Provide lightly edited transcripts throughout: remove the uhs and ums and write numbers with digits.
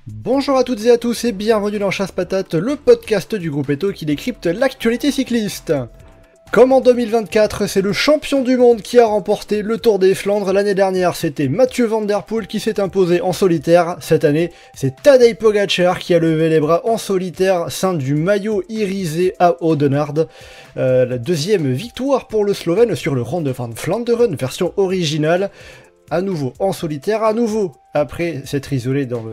Bonjour à toutes et à tous et bienvenue dans Chasse Patate, le podcast du groupe Eto qui décrypte l'actualité cycliste. Comme en 2024, c'est le champion du monde qui a remporté le Tour des Flandres. L'année dernière, c'était Mathieu Van Der Poel qui s'est imposé en solitaire. Cette année, c'est Tadej Pogačar qui a levé les bras en solitaire, sein du maillot irisé à Oudenaarde. La deuxième victoire pour le Slovène sur le Ronde van Vlaanderen, version originale. À nouveau en solitaire, à nouveau après s'être isolé dans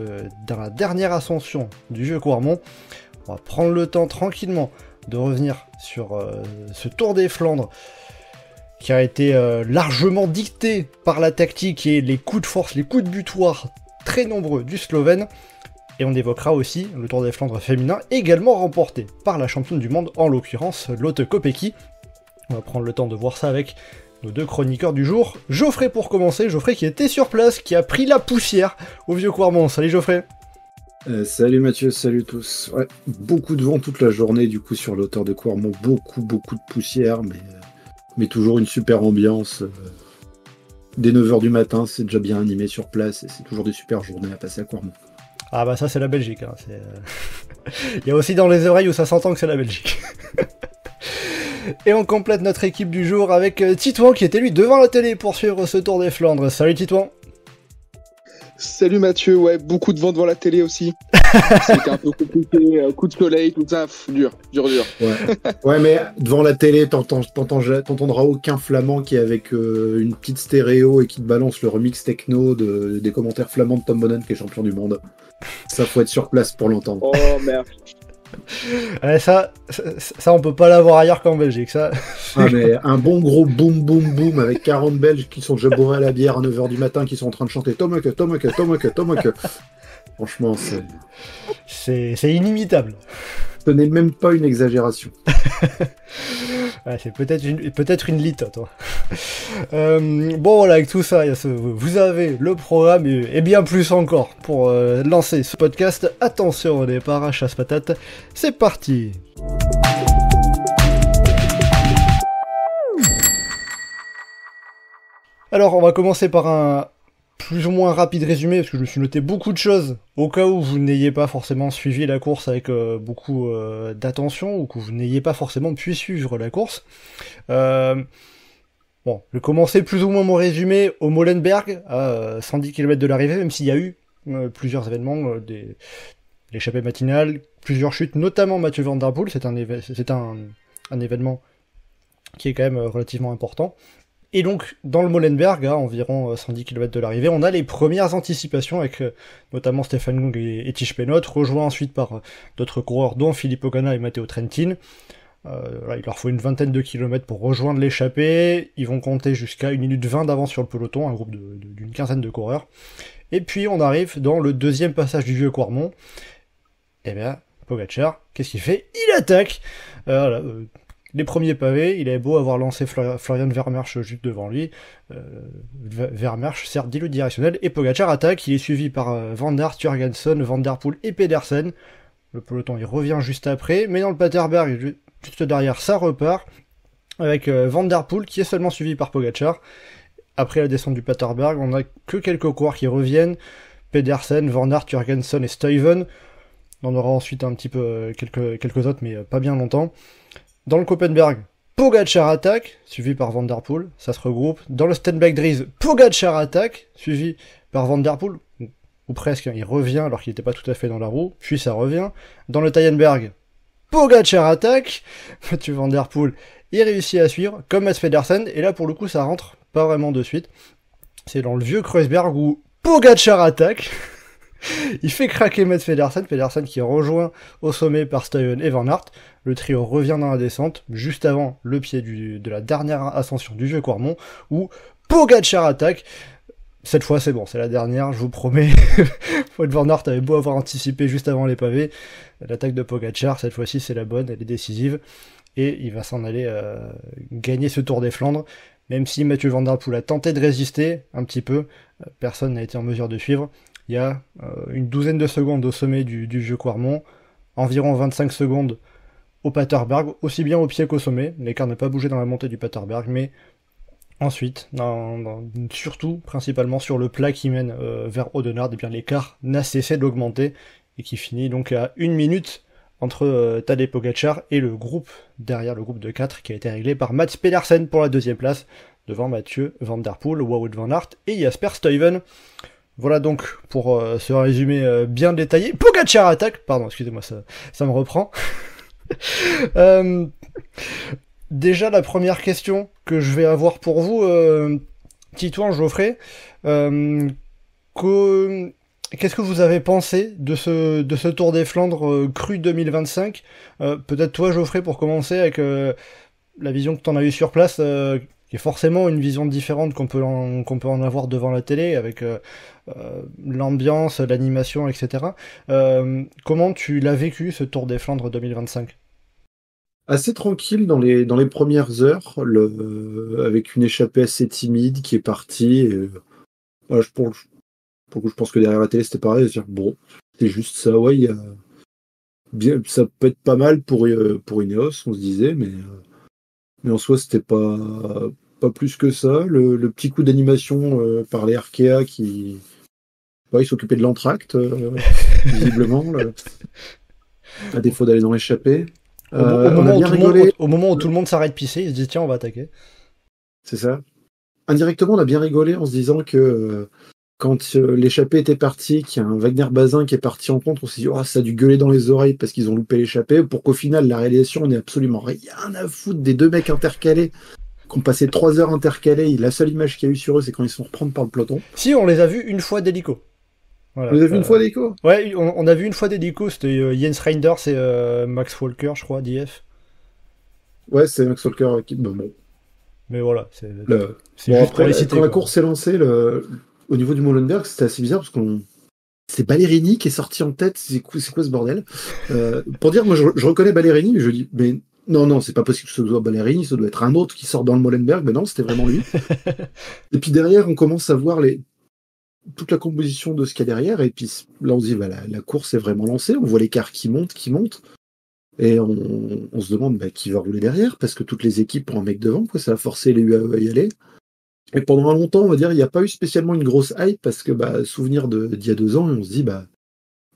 la dernière ascension du vieux Quarmont. On va prendre le temps tranquillement de revenir sur ce Tour des Flandres qui a été largement dicté par la tactique et les coups de force, les coups de butoir très nombreux du Slovène. Et on évoquera aussi le Tour des Flandres féminin, également remporté par la championne du monde, en l'occurrence Lotte Kopecky. On va prendre le temps de voir ça avec nos deux chroniqueurs du jour. Geoffrey pour commencer, Geoffrey qui était sur place, qui a pris la poussière au vieux Quarmont. Salut Geoffrey. Salut Mathieu, salut tous. Ouais, beaucoup de vent toute la journée du coup sur l'auteur de Quarmont, beaucoup de poussière, mais toujours une super ambiance. Dès 9h du matin, c'est déjà bien animé sur place et c'est toujours des super journées à passer à Quarmont. Ah bah ça c'est la Belgique, hein. Il y a aussi dans les oreilles où ça s'entend que c'est la Belgique. Et on complète notre équipe du jour avec Titouan qui était lui devant la télé pour suivre ce Tour des Flandres. Salut Titouan. Salut Mathieu, ouais, beaucoup de vent devant la télé aussi. C'était un peu compliqué, coup de soleil, tout ça, dur. Ouais, mais devant la télé, t'entendras aucun flamand qui est avec une petite stéréo et qui te balance le remix techno des commentaires flamands de Tom Bonnen qui est champion du monde. Ça, faut être sur place pour l'entendre. Oh merde. Ça on peut pas l'avoir ailleurs qu'en Belgique, ça. Ah mais un bon gros boum avec 40 Belges qui sont déjà bourrés à la bière à 9h du matin, qui sont en train de chanter Tomake. Franchement, c'est inimitable. Ce n'est même pas une exagération. Ouais, c'est peut-être une litote. Bon voilà, avec tout ça, vous avez le programme et bien plus encore pour lancer ce podcast. Attention au départ, Chasse Patate, c'est parti. Alors on va commencer par un plus ou moins rapide résumé, parce que je me suis noté beaucoup de choses, au cas où vous n'ayez pas forcément suivi la course avec beaucoup d'attention, ou que vous n'ayez pas forcément pu suivre la course. Bon, je vais commencer plus ou moins mon résumé au Molenberg, à 110 km de l'arrivée, même s'il y a eu plusieurs événements, l'échappée matinale, plusieurs chutes, notamment Mathieu Van Der Poel, c'est un événement qui est quand même relativement important. Et donc, dans le Molenberg, à environ 110 km de l'arrivée, on a les premières anticipations avec notamment Stefan Kung et Tish Benoot, rejoints ensuite par d'autres coureurs, dont Filippo Ganna et Matteo Trentin. Là, il leur faut une vingtaine de kilomètres pour rejoindre l'échappée. Ils vont compter jusqu'à 1 minute 20 d'avance sur le peloton, un groupe d'une quinzaine de coureurs. Et puis, on arrive dans le deuxième passage du vieux Quarmont. Et bien, Pogačar, qu'est-ce qu'il fait ? Il attaque. Les premiers pavés, il avait beau avoir lancé Florian Vermeersch juste devant lui. Vermeersch sert d'îlot directionnel et Pogačar attaque. Il est suivi par Van Aert, Jurgensen, Van Der Poel et Pedersen. Le peloton il revient juste après, mais dans le Paterberg, juste derrière, ça repart avec Van Der Poel qui est seulement suivi par Pogačar. Après la descente du Paterberg, on n'a que quelques coureurs qui reviennent. Pedersen, Van Aert, Jurgensen et Stuyven. On aura ensuite un petit peu quelques autres, mais pas bien longtemps. Dans le Koppenberg, Pogačar attaque, suivi par Van Der Poel, ça se regroupe. Dans le Stenberg-Dries, Pogačar attaque, suivi par Van Der Poel, ou presque, il revient alors qu'il n'était pas tout à fait dans la roue, puis ça revient. Dans le Taillenberg, Pogačar attaque, Mathieu Van Der Poel, il réussit à suivre, comme Mats Pedersen, et là pour le coup ça rentre pas vraiment de suite. C'est dans le vieux Kreuzberg où Pogačar attaque, il fait craquer Mats Pedersen qui est rejoint au sommet par Stuyven et Van Aert. Le trio revient dans la descente, juste avant le pied de la dernière ascension du vieux Quarmont, où Pogačar attaque. Cette fois c'est bon, c'est la dernière, je vous promets. Van Aert avait beau avoir anticipé juste avant les pavés. L'attaque de Pogačar, cette fois-ci c'est la bonne, elle est décisive. Et il va s'en aller gagner ce Tour des Flandres. Même si Mathieu Van Der Poel a tenté de résister un petit peu, personne n'a été en mesure de suivre. Il y a une douzaine de secondes au sommet du vieux Quarmont, environ 25 secondes au Paterberg, aussi bien au pied qu'au sommet. L'écart n'a pas bougé dans la montée du Paterberg, mais ensuite, surtout, principalement sur le plat qui mène vers Audenarde, eh bien l'écart n'a cessé d'augmenter et qui finit donc à 1 minute entre Tadej Pogačar et le groupe derrière, le groupe de 4 qui a été réglé par Mats Pedersen pour la deuxième place, devant Mathieu Van Der Poel, Wout van Aert et Jasper Stuyven. Voilà donc pour ce résumé bien détaillé. Pogačar attaque, pardon, excusez-moi, ça me reprend. Déjà la première question que je vais avoir pour vous, Titouan, Geoffrey, qu'est-ce que vous avez pensé de ce Tour des Flandres cru 2025 ? Peut-être toi, Geoffrey, pour commencer, avec la vision que tu en as eue sur place, qui est forcément une vision différente qu'on peut en avoir devant la télé, avec l'ambiance, l'animation, etc. Comment tu l'as vécu, ce Tour des Flandres 2025 ? Assez tranquille dans les premières heures, avec une échappée assez timide qui est partie. Et, voilà, je pense que derrière la télé c'était pareil, c'est-à-dire, bon, c'est juste ça, ouais, ça peut être pas mal pour Ineos, on se disait, mais en soi c'était pas plus que ça. Le petit coup d'animation par les Arkea qui, ils s'occupaient de l'entracte, visiblement, à défaut d'aller dans l'échappée. Au moment où tout le monde s'arrête de pisser, il se dit tiens, on va attaquer. C'est ça. Indirectement, on a bien rigolé en se disant que quand l'échappée était partie, qu'il y a un Wagner Bazin qui est parti en contre, on s'est dit ça a dû gueuler dans les oreilles parce qu'ils ont loupé l'échappée, pour qu'au final, la réalisation, on n'ait absolument rien à foutre des deux mecs intercalés qui ont passé 3 heures intercalés. La seule image qu'il y a eu sur eux, c'est quand ils se font reprendre par le peloton. Si, on les a vus une fois d'hélico. Voilà. Vous avez vu une fois d'hélico ? Ouais, on a vu une fois d'hélico, c'était Jens Reinders et Max Walker, je crois, d'IF. Ouais, c'est Max Walker qui... Bon. Mais voilà, c'est juste après, pour les citer. Quand la course s'est lancée, au niveau du Molenberg, c'était assez bizarre parce c'est Ballerini qui est sorti en tête. C'est quoi ce bordel ? Pour dire, moi, je reconnais Ballerini, mais je dis, mais non, c'est pas possible que ce soit Ballerini, ça doit être un autre qui sort dans le Molenberg. Mais non, c'était vraiment lui. Et puis derrière, on commence à voir toute la composition de ce qu'il y a derrière, et puis là on se dit la course est vraiment lancée, on voit l'écart qui monte, et on se demande qui va rouler derrière, parce que toutes les équipes ont un mec devant, ça a forcé les UAE à y aller. Et pendant un longtemps, on va dire, il n'y a pas eu spécialement une grosse hype, parce que souvenir d'il y a 2 ans, et on se dit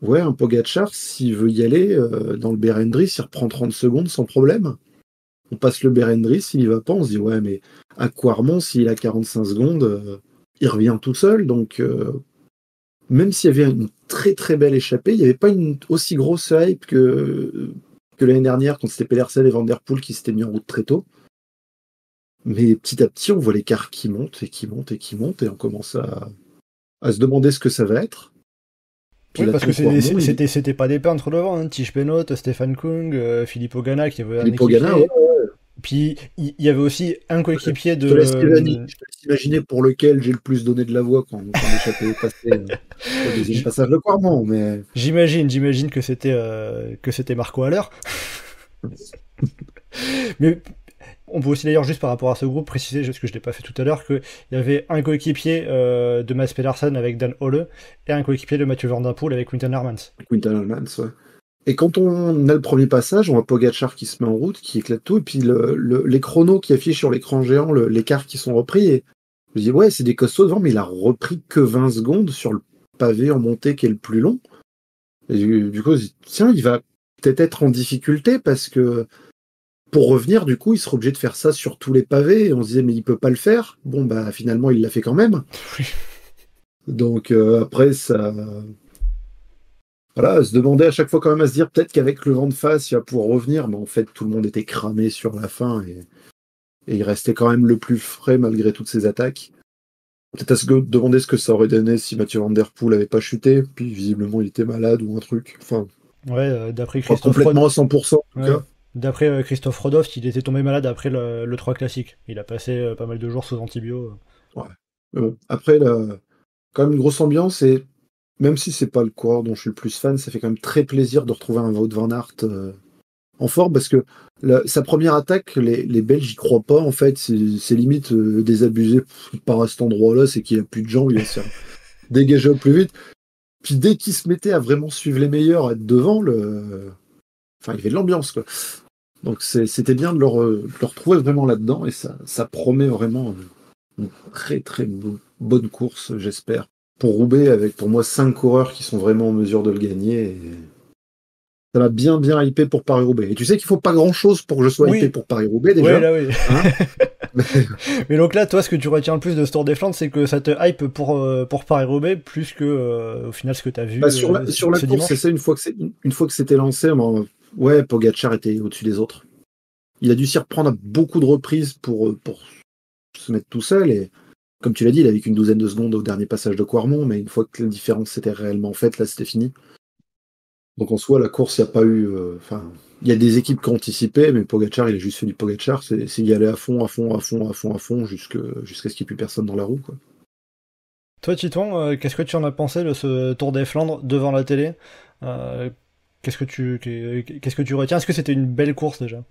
ouais, un Pogačar, s'il veut y aller dans le Berendries, il reprend 30 secondes sans problème. On passe le Berendries, s'il y va pas, on se dit ouais, mais à Quarmont, s'il a 45 secondes, il revient tout seul, donc même s'il y avait une très très belle échappée, il n'y avait pas une aussi grosse hype que l'année dernière quand c'était Pedersen et Van Der Poel qui s'étaient mis en route très tôt. Mais petit à petit, on voit l'écart qui monte et qui monte et qui monte, et on commence à se demander ce que ça va être. Puis oui, parce que c'était pas des peintres devant, hein. Tish Benoît, Stefan Kung, Philippe Ogana qui avait un équipier. Ouais. Puis il y avait aussi un coéquipier de. Je te laisse imaginer pour lequel j'ai le plus donné de la voix quand l'échappée est passée au deuxième passage de Quarmont, mais. J'imagine que c'était Marco Haller. Mais on peut aussi d'ailleurs, juste par rapport à ce groupe, préciser, parce que je l'ai pas fait tout à l'heure, qu'il y avait un coéquipier de Mats Pedersen avec Dan Holle et un coéquipier de Mathieu Van Der Poel avec Quinten Hermans. Quinten Hermans, ouais. Et quand on a le premier passage, on voit Pogačar qui se met en route, qui éclate tout, et puis les chronos qui affichent sur l'écran géant, l'écart qui sont repris, et je dis ouais, c'est des costauds devant, mais il a repris que 20 secondes sur le pavé en montée qui est le plus long. Et du coup, tiens, il va peut-être être en difficulté, parce que pour revenir, du coup, il sera obligé de faire ça sur tous les pavés, et on se disait mais il peut pas le faire. Bon, finalement, il l'a fait quand même. Donc après, ça... Voilà, se demander à chaque fois quand même, à se dire peut-être qu'avec le vent de face, il va pouvoir revenir, mais en fait, tout le monde était cramé sur la fin, et il restait quand même le plus frais malgré toutes ces attaques. Peut-être à se demander ce que ça aurait donné si Mathieu Van Der Poel n'avait pas chuté, puis visiblement il était malade ou un truc. Enfin, ouais, d'après Christophe complètement à 100%. En tout cas. D'après Christophe Rodoft, il était tombé malade après le 3 classique. Il a passé pas mal de jours sous antibio. Ouais. Mais bon, après, quand même une grosse ambiance, et même si c'est pas le coureur dont je suis le plus fan, ça fait quand même très plaisir de retrouver un Wout van Aert en forme, parce que sa première attaque, les Belges y croient pas, en fait, c'est limite désabusé par cet endroit-là, c'est qu'il y a plus de gens, il va se faire dégager au plus vite. Puis dès qu'il se mettait à vraiment suivre les meilleurs, à être devant, il y avait de l'ambiance, quoi. Donc c'était bien de le retrouver vraiment là-dedans, et ça promet vraiment une très très bonne course, j'espère. Pour Roubaix, avec pour moi 5 coureurs qui sont vraiment en mesure de le gagner. Et ça m'a bien bien hypé pour Paris-Roubaix. Et tu sais qu'il faut pas grand-chose pour que je sois hypé Oui, pour Paris-Roubaix oui, déjà. là oui. Hein. Mais donc là, toi, ce que tu retiens le plus de ce Tour des Flandres, c'est que ça te hype pour Paris-Roubaix plus que au final ce que t'as vu Bah, sur la ce course, c'est dimanche. ça, une fois que c'était lancé, ouais, Pogacar était au-dessus des autres. Il a dû s'y reprendre à beaucoup de reprises pour se mettre tout seul, et comme tu l'as dit, il avait qu'une douzaine de secondes au dernier passage de Quarmont, mais une fois que la différence s'était réellement faite, là c'était fini. Donc en soi, la course, il n'y a pas eu. Enfin, il y a des équipes qui ont anticipé, mais Pogacar, il a juste fait du Pogacar, c'est y aller à fond, jusqu'à ce qu'il n'y ait plus personne dans la roue, quoi. Toi, Titouan, qu'est-ce que tu en as pensé de ce Tour des Flandres devant la télé? Euh, qu'est-ce que tu retiens? Est-ce que c'était une belle course déjà?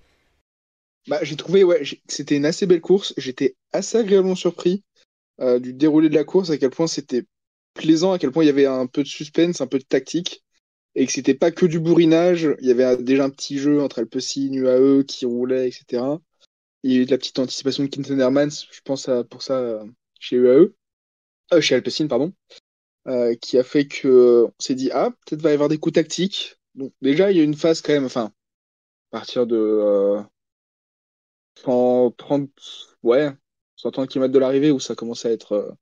Bah, j'ai trouvé, ouais, que c'était une assez belle course. J'étais assez agréablement surpris du déroulé de la course, à quel point c'était plaisant, à quel point il y avait un peu de suspense, un peu de tactique, et que c'était pas que du bourrinage. Il y avait déjà un petit jeu entre Alpecin, UAE qui roulait, etc. Il y a eu de la petite anticipation de Quinten Hermans, je pense pour ça chez UAE, chez Alpecin, pardon, qui a fait que on s'est dit ah peut-être va y avoir des coups tactiques. Donc déjà il y a une phase quand même, enfin à partir de 130, ouais, 130 km de l'arrivée où ça commence à être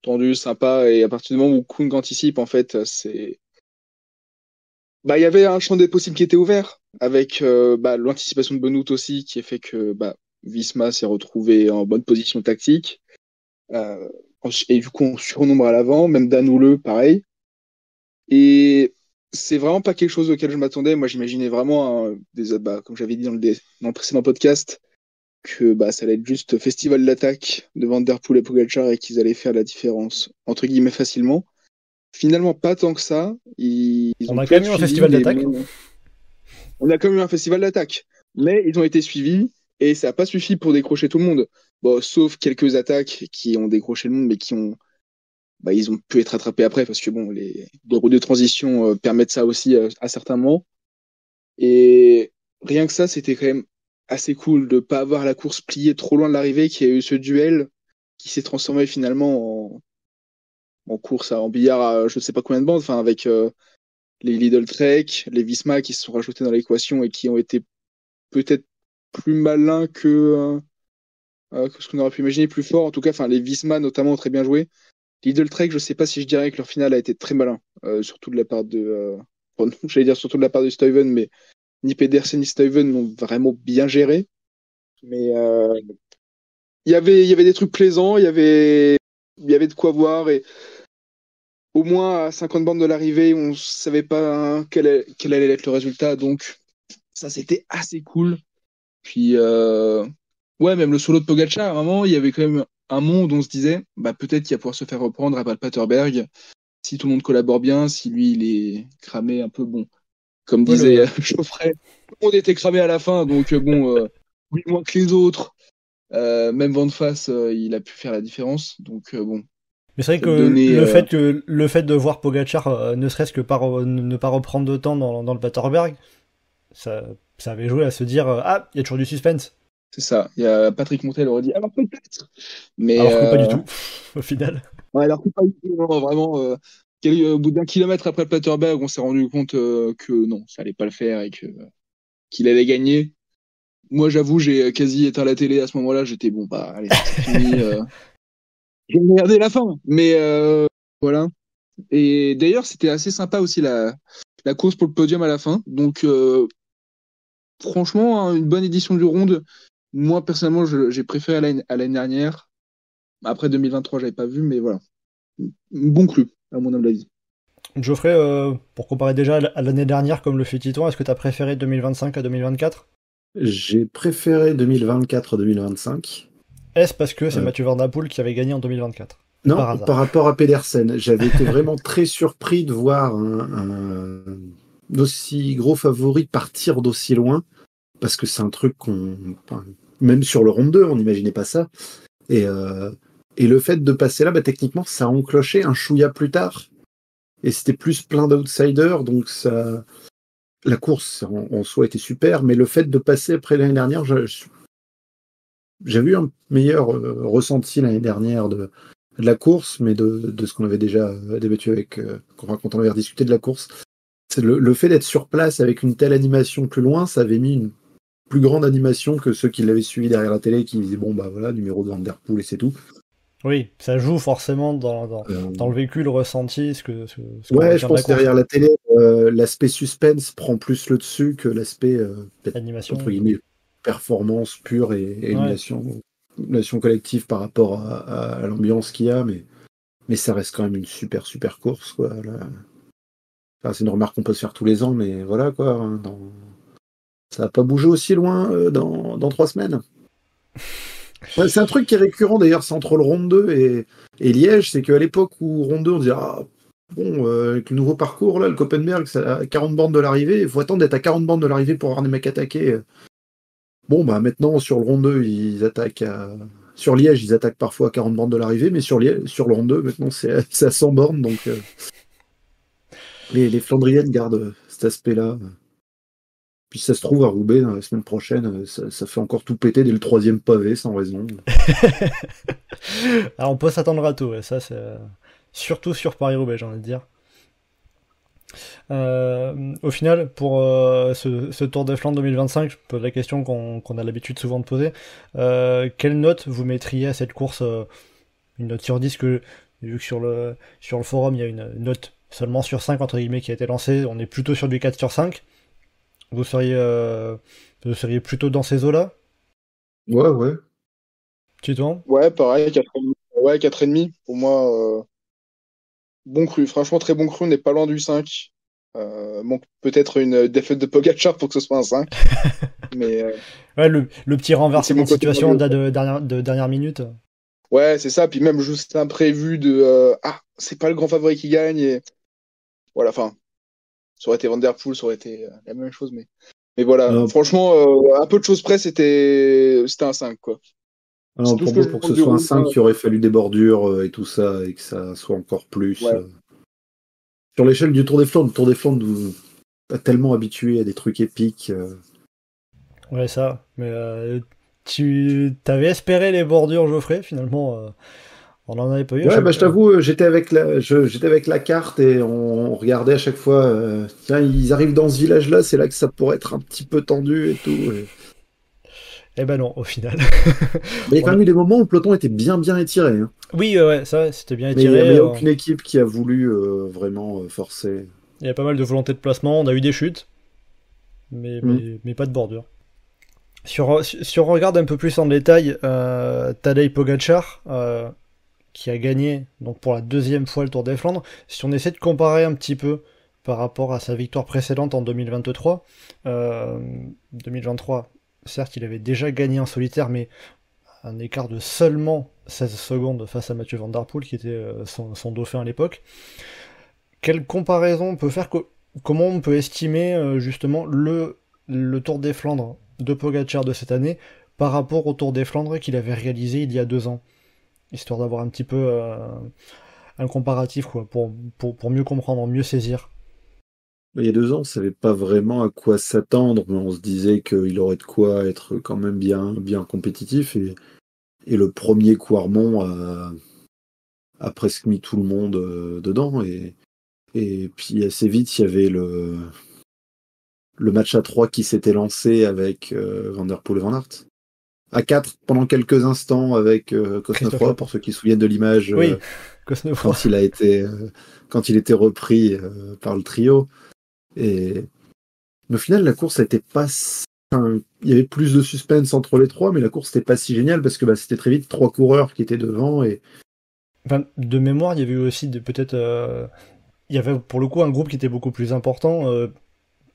tendu, sympa, et à partir du moment où Kung anticipe, en fait, c'est. Bah, il y avait un champ des possibles qui était ouvert, avec l'anticipation de Benoît aussi, qui a fait que Visma s'est retrouvé en bonne position tactique. Euh, et du coup, on surnombre à l'avant, même Danoule, pareil. Et c'est vraiment pas quelque chose auquel je m'attendais. Moi, j'imaginais vraiment, comme j'avais dit dans le précédent podcast, que ça allait être juste festival d'attaque de Van Der Poel et Pogacar et qu'ils allaient faire la différence, entre guillemets, facilement. Finalement, pas tant que ça. Ils On ont a pu quand être même eu un suivis, festival mais d'attaque. bon, on a quand même eu un festival d'attaque. Mais ils ont été suivis et ça n'a pas suffi pour décrocher tout le monde. Bon, sauf quelques attaques qui ont décroché le monde, mais ils ont pu être attrapés après parce que bon, les routes de transition permettent ça aussi à certains moments. Et rien que ça, c'était quand même assez cool de pas avoir la course pliée trop loin de l'arrivée, qu'il y a eu ce duel qui s'est transformé finalement en course en billard à je ne sais pas combien de bandes, enfin avec les Lidl Trek, les Visma qui se sont rajoutés dans l'équation et qui ont été peut-être plus malins que ce qu'on aurait pu imaginer, plus fort. En tout cas, enfin les Visma notamment ont très bien joué. Lidl Trek, je sais pas si je dirais que leur finale a été très malin, surtout de la part de j'allais dire surtout de la part de Stuyven, mais ni Pedersen ni Stuyven l'ont vraiment bien géré. Mais il y avait des trucs plaisants, il y avait de quoi voir, et au moins à 50 bandes de l'arrivée, on savait pas quel allait être le résultat, donc ça c'était assez cool. Puis ouais, même le solo de Pogacar, à un moment, il y avait quand même un monde où on se disait, peut-être qu'il va pouvoir se faire reprendre à Paterberg si tout le monde collabore bien, si lui il est cramé un peu bon. Comme Ouais, disait Geoffrey, tout le monde était cramé à la fin, donc oui, moins que les autres. Même Van Fass, il a pu faire la différence, donc bon, Mais c'est vrai ça te que donnait. le fait de voir Pogacar, ne serait-ce que ne pas reprendre de temps dans le Paterberg, ça avait joué à se dire ah, il y a toujours du suspense. C'est ça. Il y a Patrick Montel aurait dit alors peut-être, mais Alors que pas du tout, au final. ouais, alors que pas du tout, non, vraiment. Au bout d'un kilomètre après le Paterberg, on s'est rendu compte que non, ça allait pas le faire et qu'il allait gagner. Moi, j'avoue, j'ai quasi éteint la télé à ce moment-là. J'étais bon, allez, c'est fini. J'ai regardé la fin, mais voilà. Et d'ailleurs, c'était assez sympa aussi la course pour le podium à la fin. Donc, franchement, hein, une bonne édition du Ronde. Moi, personnellement, j'ai préféré à l'année dernière. Après 2023, j'avais pas vu, mais voilà. Bon cru, à mon humble avis. Geoffrey, pour comparer déjà à l'année dernière comme le fait Titouan, est-ce que t'as préféré 2025 à 2024? J'ai préféré 2024-2025. Est-ce parce que c'est Euh, Mathieu Van Der Poel qui avait gagné en 2024? Ou non, par hasard? par rapport à Pedersen, j'avais été vraiment très surpris de voir un aussi gros favori partir d'aussi loin, parce que c'est un truc enfin, même sur le round 2, on n'imaginait pas ça. Et le fait de passer là, techniquement, ça a enclenché un chouïa plus tard. Et c'était plus plein d'outsiders, donc la course en soi était super, mais le fait de passer après l'année dernière, j'avais eu un meilleur ressenti l'année dernière de la course, mais de ce qu'on avait déjà débattu avec quand on avait discuté de la course. C'est le fait d'être sur place avec une telle animation plus loin, ça avait mis une plus grande animation que ceux qui l'avaient suivi derrière la télé, qui disaient bon bah voilà, numéro de Van Der Poel et c'est tout. Oui, ça joue forcément dans le vécu, le ressenti, ce qu'on Ouais, je retient de la pense que course. derrière la télé, l'aspect suspense prend plus le dessus que l'aspect Animation. entre guillemets performance pure et émulation collective par rapport à l'ambiance qu'il y a, mais ça reste quand même une super course quoi. Là. Enfin, c'est une remarque qu'on peut se faire tous les ans, mais voilà quoi. Hein, ça n'a pas bougé aussi loin dans 3 semaines. Ouais, c'est un truc qui est récurrent d'ailleurs, c'est entre le Ronde 2 et Liège, c'est qu'à l'époque où Ronde 2 on disait ah, bon, avec le nouveau parcours là, le Koppenberg, c'est à 40 bornes de l'arrivée, il faut attendre d'être à 40 bornes de l'arrivée pour avoir des mecs attaqués. Bon bah maintenant sur le Ronde 2 ils attaquent sur Liège ils attaquent parfois à 40 bornes de l'arrivée, mais sur le Ronde 2 maintenant c'est à 100 bornes, donc les Flandriennes gardent cet aspect-là. Puis ça se trouve à Roubaix dans la semaine prochaine, ça fait encore tout péter dès le 3e pavé sans raison. Alors on peut s'attendre à tout, ouais, ça c'est surtout sur Paris-Roubaix, j'ai envie de dire. Au final, pour ce Tour des Flandres 2025, je pose la question qu'on a l'habitude souvent de poser. Quelle note vous mettriez à cette course une note sur 10 que, vu que sur le forum, il y a une note seulement sur 5, entre guillemets, qui a été lancée. On est plutôt sur du 4 sur 5. Vous seriez plutôt dans ces eaux-là? Ouais. Tu tournes? Ouais, pareil, 4,5. Ouais, 4,5. Pour moi, bon cru. Franchement, très bon cru. On n'est pas loin du 5. Bon, peut-être une défaite de Pogacar pour que ce soit un 5. Mais Ouais, le petit c'est renversement mon de côté situation nerveux. de dernière minute. Ouais, c'est ça. Puis même juste imprévu de c'est pas le grand favori qui gagne. Et voilà, enfin, ça aurait été Van Der Poel, ça aurait été la même chose. Mais voilà, Alors, franchement, à peu de choses près, c'était un 5, quoi. C'est tout ce pour que moi, je pour que pense ce du soit un round. 5, il aurait fallu des bordures et tout ça, et que ça soit encore plus. Ouais. Sur l'échelle du Tour des Flandres, le Tour des Flandres nous a tellement habitué à des trucs épiques. Ouais, ça. Mais tu t'avais espéré les bordures, Geoffrey. Finalement, on en avait pas eu à Ouais, chaque bah je fois. t'avoue, j'étais avec la carte et on regardait à chaque fois. Tiens, ils arrivent dans ce village-là, c'est là que ça pourrait être un petit peu tendu et tout. Eh ben non, au final. Mais il y a On quand a- même eu des moments où le peloton était bien étiré. Hein. Oui, ouais, ça, c'était bien Mais il étiré. n'y a aucune équipe qui a voulu vraiment forcer. Il y a pas mal de volonté de placement. On a eu des chutes, Mm. mais pas de bordure. Si on regarde un peu plus en détail, Tadej Pogacar, qui a gagné donc pour la deuxième fois le Tour des Flandres, si on essaie de comparer un petit peu par rapport à sa victoire précédente en 2023, 2023, certes il avait déjà gagné en solitaire, mais un écart de seulement 16 secondes face à Mathieu Van Der Poel, qui était son dauphin à l'époque. Quelle comparaison on peut faire, comment on peut estimer justement le Tour des Flandres de Pogacar de cette année par rapport au Tour des Flandres qu'il avait réalisé il y a 2 ans, histoire d'avoir un petit peu un comparatif quoi, pour mieux comprendre, mieux saisir. Il y a 2 ans, on ne savait pas vraiment à quoi s'attendre, mais on se disait qu'il aurait de quoi être quand même bien compétitif. Et le premier Quarmont a presque mis tout le monde dedans. Et puis assez vite, il y avait le match à 3 qui s'était lancé avec Van Der Poel et Van Aert. À 4 pendant quelques instants avec Cosnefroy, pour ceux qui se souviennent de l'image Oui, Cosnefroy. quand il était repris par le trio. Mais au final, la course n'était pas. Enfin, il y avait plus de suspense entre les trois, mais la course n'était pas si géniale parce que c'était très vite 3 coureurs qui étaient devant. Enfin, de mémoire, il y avait eu aussi peut-être. Il y avait pour le coup un groupe qui était beaucoup plus important.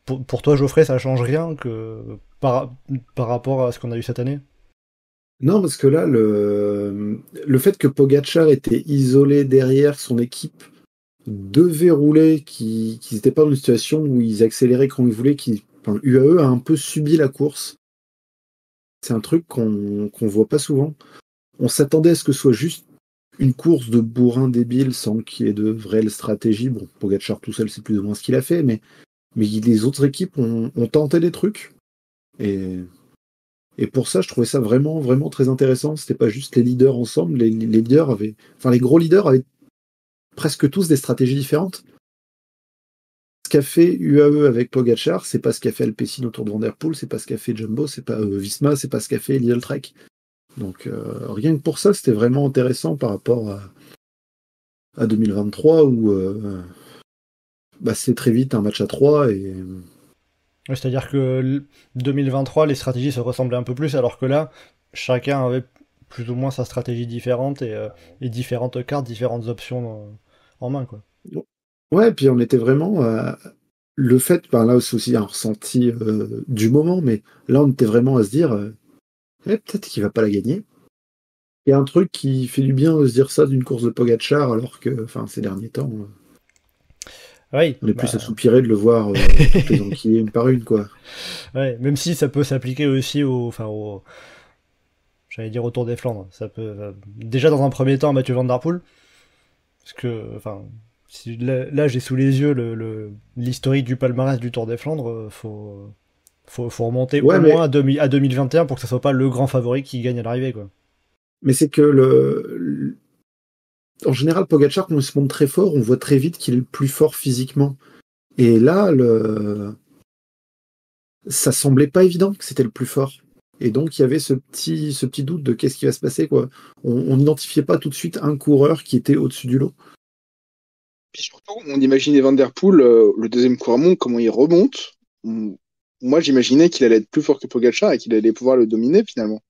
Pour toi, Geoffrey, ça change rien par rapport à ce qu'on a eu cette année? Non, parce que là, le fait que Pogacar était isolé derrière son équipe devait rouler, qu'ils n'étaient pas dans une situation où ils accéléraient quand ils voulaient, UAE a un peu subi la course. C'est un truc qu'on voit pas souvent. On s'attendait à ce que ce soit juste une course de bourrin débile sans qu'il y ait de vraie stratégie. Bon, Pogacar tout seul, c'est plus ou moins ce qu'il a fait, mais mais les autres équipes ont tenté des trucs. Et pour ça, je trouvais ça vraiment, vraiment très intéressant. C'était pas juste les leaders ensemble. Les leaders les gros leaders avaient presque tous des stratégies différentes. Ce qu'a fait UAE avec Pogačar, c'est pas ce qu'a fait Alpecin autour de Van der Poel, c'est pas ce qu'a fait Jumbo, c'est pas Visma, c'est pas ce qu'a fait Lidl Trek. Donc rien que pour ça, c'était vraiment intéressant par rapport à 2023 où c'est très vite un match à 3 et Ouais, c'est-à-dire que 2023, les stratégies se ressemblaient un peu plus, alors que là, chacun avait plus ou moins sa stratégie différente et différentes cartes, différentes options en main, quoi. ouais, puis on était vraiment le fait, là c'est aussi un ressenti du moment, mais là on était vraiment à se dire peut-être qu'il va pas la gagner. Il y a un truc qui fait du bien de se dire ça d'une course de Pogačar, alors que ces derniers temps Oui, on est plus à soupirer de le voir toutes les enquiller une par une, quoi. Ouais, même si ça peut s'appliquer aussi j'allais dire au Tour des Flandres. Ça peut déjà dans un premier temps à Mathieu Van Der Poel, parce que là j'ai sous les yeux l'historique du palmarès du Tour des Flandres. Faut remonter au moins à 2021 pour que ça soit pas le grand favori qui gagne à l'arrivée, quoi. Mais c'est que en général, Pogačar, quand il se montre très fort, on voit très vite qu'il est le plus fort physiquement. Et là, ça semblait pas évident que c'était le plus fort. Et donc, il y avait ce petit doute de qu'est-ce qui va se passer, quoi. On n'identifiait pas tout de suite un coureur qui était au-dessus du lot. Puis surtout, on imaginait Van Der Poel, le deuxième coureur monde, comment il remonte. Moi, j'imaginais qu'il allait être plus fort que Pogačar et qu'il allait pouvoir le dominer, finalement.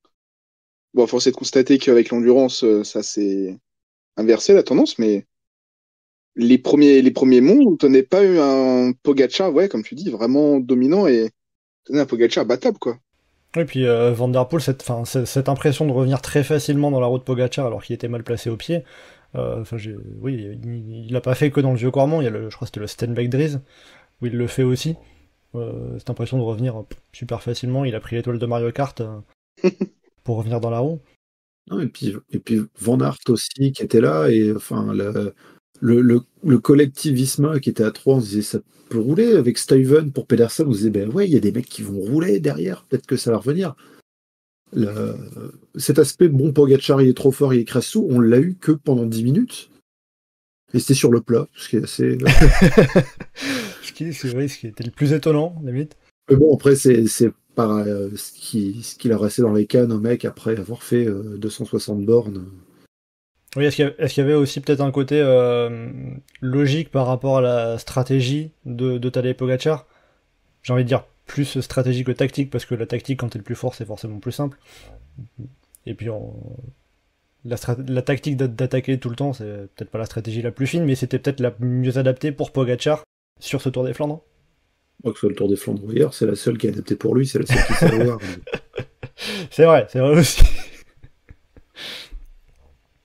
Bon, force est de constater qu'avec l'endurance, ça s'est inversé, la tendance, mais les premiers mondes, on n'a pas eu un Pogačar, ouais, comme tu dis, vraiment dominant et un Pogačar battable, quoi. Et puis Van Der Poel, cette impression de revenir très facilement dans la route Pogačar alors qu'il était mal placé au pied. Oui, il l'a pas fait que dans le vieux Cormont. Il y a je crois que c'était le Stenbeck Dries où il le fait aussi. Cette impression de revenir super facilement. Il a pris l'étoile de Mario Kart pour revenir dans la roue. Non, et puis Van Aert aussi qui était là et le collectif Visma qui était à 3, on se disait ça peut rouler avec Stuyven pour Pedersen, on se disait ouais, il y a des mecs qui vont rouler derrière, peut-être que ça va revenir. Cet aspect Pogačar il est trop fort, il écrase tout, on l'a eu que pendant 10 minutes et c'était sur le plat, ce qui est assez ce qui était le plus étonnant limite. Mais bon, après c'est par ce qu'il a resté dans les cannes au mec après avoir fait 260 bornes. Oui, est-ce qu'il y avait aussi peut-être un côté logique par rapport à la stratégie de Tadej Pogačar? J'ai envie de dire plus stratégique que tactique, parce que la tactique, quand t'es le plus fort, c'est forcément plus simple. Et puis, la tactique d'attaquer tout le temps, c'est peut-être pas la stratégie la plus fine, mais c'était peut-être la mieux adaptée pour Pogačar sur ce Tour des Flandres. Que ce soit le Tour des Flandres ou ailleurs, c'est la seule qui est adaptée pour lui, c'est la seule qui sait voir. C'est vrai aussi.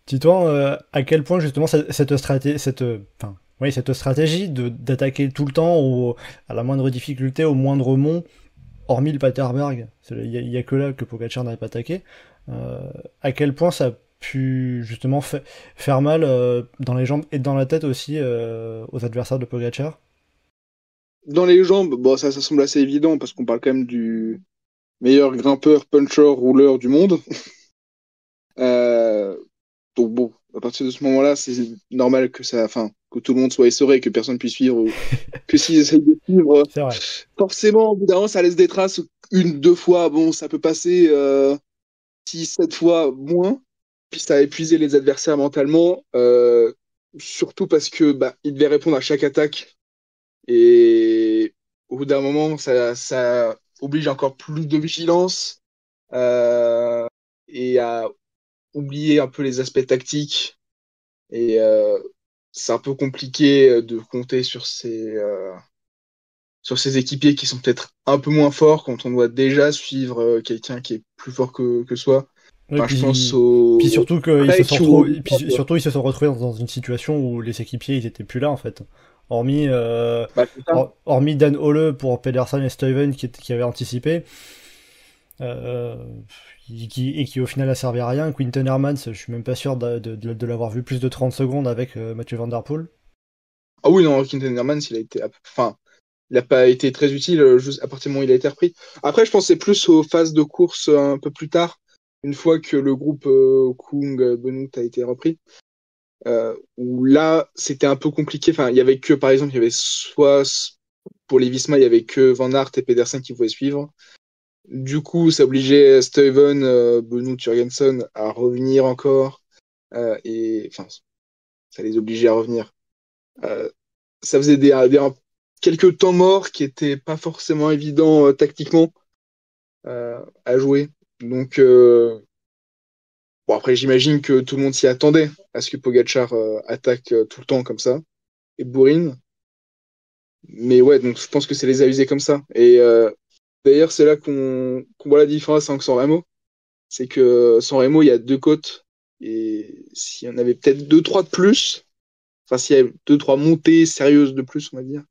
Titouan, à quel point justement cette stratégie d'attaquer tout le temps à la moindre difficulté, au moindre mont, hormis le Paterberg, il y a que là que Pogačar n'avait pas attaqué, à quel point ça a pu justement faire mal dans les jambes et dans la tête aussi aux adversaires de Pogačar? Dans les jambes, bon, ça semble assez évident parce qu'on parle quand même du meilleur grimpeur, puncher, rouleur du monde. Donc bon, à partir de ce moment-là, c'est normal que que tout le monde soit essoré, que personne puisse suivre, ou que s'ils essayent de suivre, forcément, au bout d'un moment, ça laisse des traces 1-2 fois, bon, ça peut passer 6-7 fois moins, puis ça a épuisé les adversaires mentalement, surtout parce que ils devaient répondre à chaque attaque, et au bout d'un moment, ça oblige encore plus de vigilance, et à oublier un peu les aspects tactiques et c'est un peu compliqué de compter sur ces équipiers qui sont peut-être un peu moins forts quand on doit déjà suivre quelqu'un qui est plus fort que soi. Enfin, je pense puis surtout ils se sont retrouvés dans une situation où les équipiers ils étaient plus là en fait. Hormis Dan Ole pour Pedersen et Stuyven qui avaient anticipé. Qui au final a servi à rien. Quinten Hermans, je suis même pas sûr de l'avoir vu plus de 30 secondes avec Mathieu Van Der Poel. Ah oui, non, Quinten Hermans, il a été... Enfin, il a pas été très utile juste à partir du moment où il a été repris. Après, je pense que c'est plus aux phases de course un peu plus tard, une fois que le groupe Kung Benoît a été repris. Où là, c'était un peu compliqué. Enfin, il y avait que, par exemple, il y avait soit pour les Visma, il y avait que Van Aert et Pedersen qui pouvaient suivre. Du coup, ça obligeait Stuyven, Benoît Jurgensen à revenir encore. Et enfin, ça les obligeait à revenir. Ça faisait quelques temps morts qui étaient pas forcément évidents tactiquement à jouer. Donc, bon, après, j'imagine que tout le monde s'y attendait à ce que Pogacar attaque tout le temps comme ça et bourrine. Mais ouais, donc je pense que c'est les aviser comme ça. Et d'ailleurs, c'est là qu'on voit la différence avec San Remo. C'est que San Remo, il y a 2 côtes. Et s'il y en avait peut-être 2-3 de plus, enfin, s'il y avait 2-3 montées sérieuses de plus, on va dire.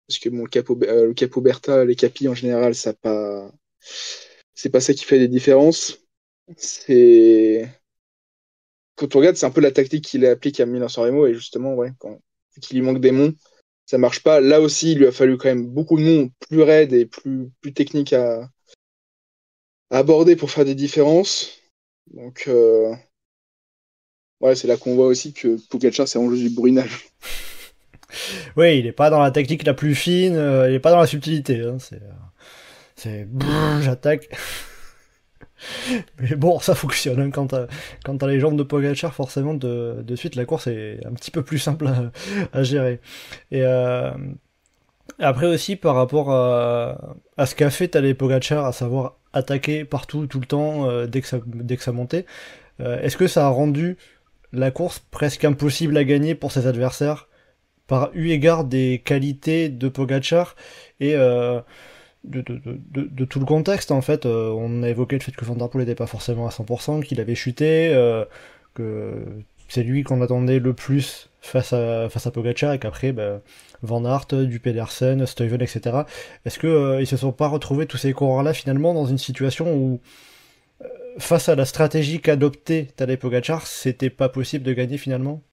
Parce que bon, le Capo Berta, les capis en général, c'est pas ça qui fait des différences. C'est quand on regarde, c'est un peu la tactique qu'il applique à Milan San Remo et justement, ouais, quand il lui manque des monts, ça marche pas. Là aussi, il lui a fallu quand même beaucoup de monts plus raides et plus techniques à aborder pour faire des différences. Donc, ouais, c'est là qu'on voit aussi que Pogacar, c'est en jeu du bourrinage. Oui, il est pas dans la tactique la plus fine, il est pas dans la subtilité. Hein, c'est j'attaque. Mais bon, ça fonctionne. Hein, quand t'as les jambes de Pogacar, forcément, de suite, la course est un petit peu plus simple à gérer. Et après aussi, par rapport à ce qu'a fait Tadej Pogacar, à savoir attaquer partout, tout le temps, dès que ça montait, est-ce que ça a rendu la course presque impossible à gagner pour ses adversaires par eu égard des qualités de Pogacar et de tout le contexte en fait. On a évoqué le fait que Van Der Poel n'était pas forcément à 100%, qu'il avait chuté, que c'est lui qu'on attendait le plus face à Pogacar et qu'après Van Aert, du Pedersen, Stuyven, etc. Est-ce que ils se sont pas retrouvés tous ces coureurs-là finalement dans une situation où face à la stratégie qu'adoptait Tadej Pogacar, c'était pas possible de gagner finalement?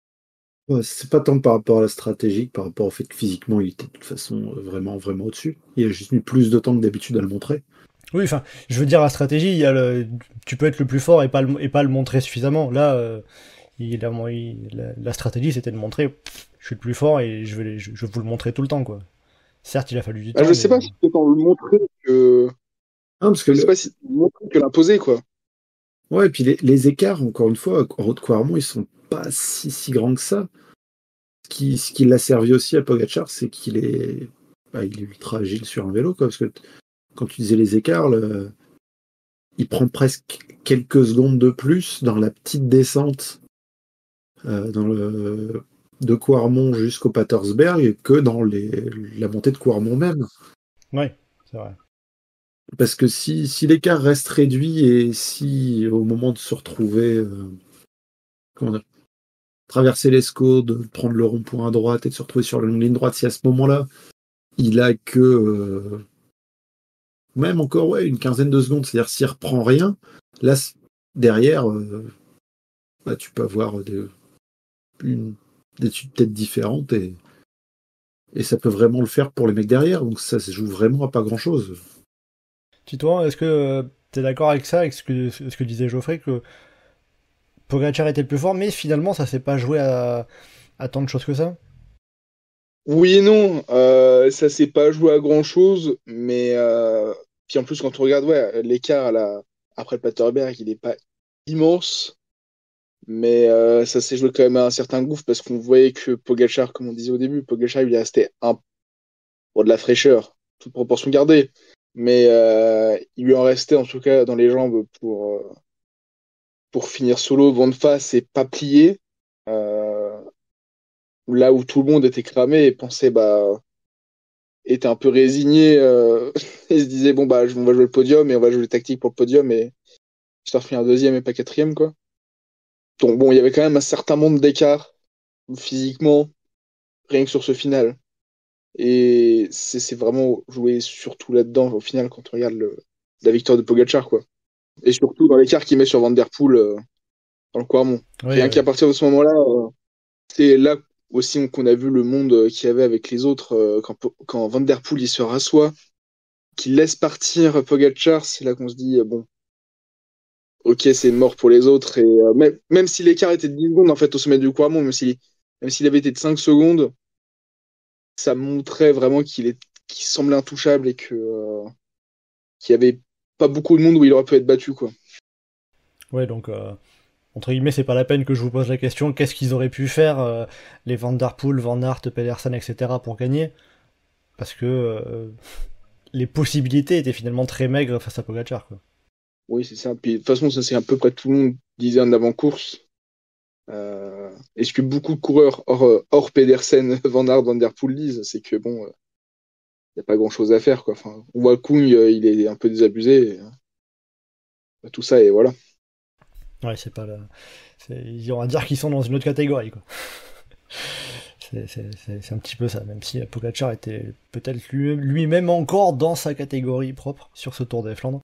Ouais, c'est pas tant par rapport à la stratégie que par rapport au fait que physiquement il était de toute façon vraiment vraiment au-dessus. Il a juste mis plus de temps que d'habitude à le montrer. Oui, enfin, je veux dire la stratégie, tu peux être le plus fort et pas le montrer suffisamment. Là, la stratégie c'était de montrer, je suis le plus fort et je vais vous le montrer tout le temps quoi. Certes, il a fallu du Bah, temps, je sais mais pas si c'est tant le montrer que, Ah, parce que je sais pas si c'est le montrer que l'imposer, quoi. ouais, et puis les écarts, encore une fois, en route Quarmont, ils sont pas si grands que ça. Ce qui l'a servi aussi à Pogacar, c'est il est ultra agile sur un vélo, quoi, parce que quand tu disais les écarts, il prend presque quelques secondes de plus dans la petite descente de Quarmont jusqu'au Patersberg que dans la montée de Quarmont même. ouais, c'est vrai. Parce que si l'écart reste réduit et si au moment de se retrouver, comment dire, traverser l'Escaut, de prendre le rond-point à droite et de se retrouver sur la ligne droite, si à ce moment-là, il a que même encore une quinzaine de secondes, c'est-à-dire s'il reprend rien, là derrière, tu peux avoir des études peut-être différentes et ça peut vraiment le faire pour les mecs derrière, donc ça se joue vraiment à pas grand-chose. Titouan, est-ce que t'es d'accord avec ça, avec ce que disait Geoffrey, que Pogacar était le plus fort, mais finalement ça s'est pas joué à tant de choses que ça? Oui et non, ça s'est pas joué à grand chose, mais puis en plus quand on regarde ouais, l'écart après le Paterberg, il est pas immense, mais ça s'est joué quand même à un certain gouffre parce qu'on voyait que Pogacar, comme on disait au début, Pogacar il lui restait de la fraîcheur, toute proportion gardée, mais il lui en restait en tout cas dans les jambes pour finir solo, vent de face et pas plier. Euh, Là où tout le monde était cramé et pensait était un peu résigné et se disait bon bah on va jouer le podium et on va jouer les tactiques pour le podium et histoire de finir deuxième et pas quatrième quoi. Donc bon il y avait quand même un certain nombre d'écart physiquement rien que sur ce final et c'est vraiment joué surtout là-dedans au final quand on regarde la victoire de Pogacar quoi et surtout dans l'écart qu'il met sur Van Der Poel dans le Quarmont. Oui, Rien oui. qu'à partir de ce moment-là c'est là aussi qu'on a vu le monde qu'il y avait avec les autres quand Van Der Poel il se rassoit, qu'il laisse partir Pogacar, c'est là qu'on se dit bon, ok, c'est mort pour les autres. Et même si l'écart était de 10 secondes en fait au sommet du Kouamon, même s'il avait été de 5 secondes, ça montrait vraiment qu'il semblait intouchable et qu'il y avait pas beaucoup de monde où il aurait pu être battu, quoi. Ouais, donc entre guillemets, c'est pas la peine que je vous pose la question qu'est-ce qu'ils auraient pu faire les Van Der Poel, Van Aert, Pedersen, etc. pour gagner, parce que les possibilités étaient finalement très maigres face à Pogacar, quoi. Oui, c'est ça. Puis de toute façon, ça c'est à peu près tout le monde disait en avant-course. Et ce que beaucoup de coureurs hors Pedersen, Van Aert, Van Der Poel disent, c'est que bon, y a pas grand-chose à faire, quoi. Enfin, on voit Kung, il est un peu désabusé. Tout ça et voilà. Ouais, c'est pas là. On va dire qu'ils sont dans une autre catégorie, quoi. C'est un petit peu ça, même si Pogacar était peut-être lui-même encore dans sa catégorie propre sur ce Tour des Flandres.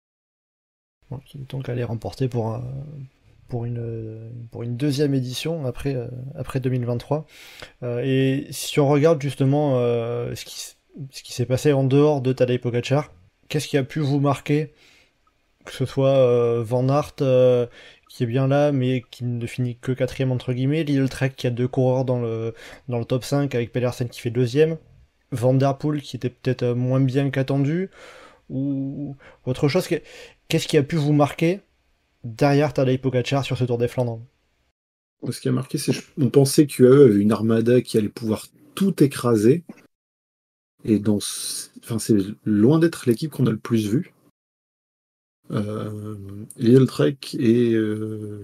Donc, il est donc allé remporter pour une deuxième édition après 2023. Et si on regarde justement ce qui s'est passé en dehors de Tadej Pogacar, qu'est-ce qui a pu vous marquer, que ce soit Van Aert qui est bien là mais qui ne finit que quatrième entre guillemets, Lidl Trek qui a 2 coureurs dans le top 5 avec Pedersen qui fait deuxième, Van Der Poel qui était peut-être moins bien qu'attendu, ou autre chose. Qu'est-ce qui a pu vous marquer derrière Tadej Pogacar sur ce Tour des Flandres? Ce qui a marqué, c'est qu'on pensait qu'UAE avait une armada qui allait pouvoir tout écraser. Et c'est loin d'être l'équipe qu'on a le plus vue. Lidl Trek et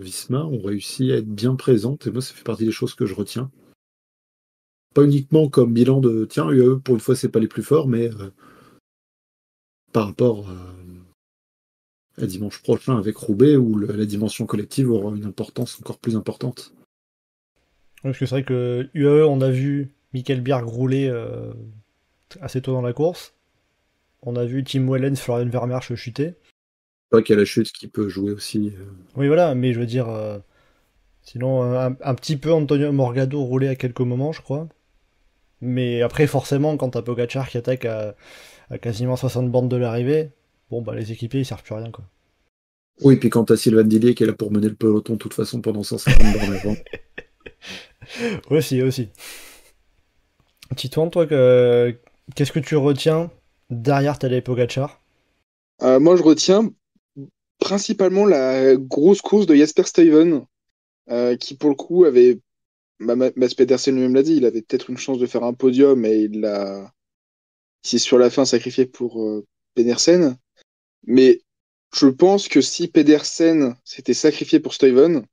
Visma ont réussi à être bien présentes, et moi ça fait partie des choses que je retiens. Pas uniquement comme bilan de tiens, UAE pour une fois c'est pas les plus forts, mais par rapport à dimanche prochain avec Roubaix où la dimension collective aura une importance encore plus importante. Parce que c'est vrai que UAE, on a vu Michael Bjerg rouler assez tôt dans la course. On a vu Tim Wellens, Florian Vermeersch chuter. C'est vrai qu'il y a la chute qui peut jouer aussi. Oui, voilà, mais je veux dire, sinon, un petit peu Antonio Morgado roulé à quelques moments, je crois. Mais après, forcément, quand t'as Pogacar qui attaque à quasiment 60 bornes de l'arrivée, bon, bah les équipiers, ils servent plus à rien, quoi. Oui, puis quand t'as Sylvain Dillier qui est là pour mener le peloton de toute façon pendant 150 bornes avant. Aussi. Titouan, toi, qu'est-ce que tu retiens derrière Tadej Pogacar? Moi, je retiens principalement la grosse course de Jasper Stuyven, qui pour le coup avait, Mats Pedersen lui-même l'a dit, il avait peut-être une chance de faire un podium et il s'est sur la fin sacrifié pour Pedersen. Mais je pense que si Pedersen s'était sacrifié pour Stuyven,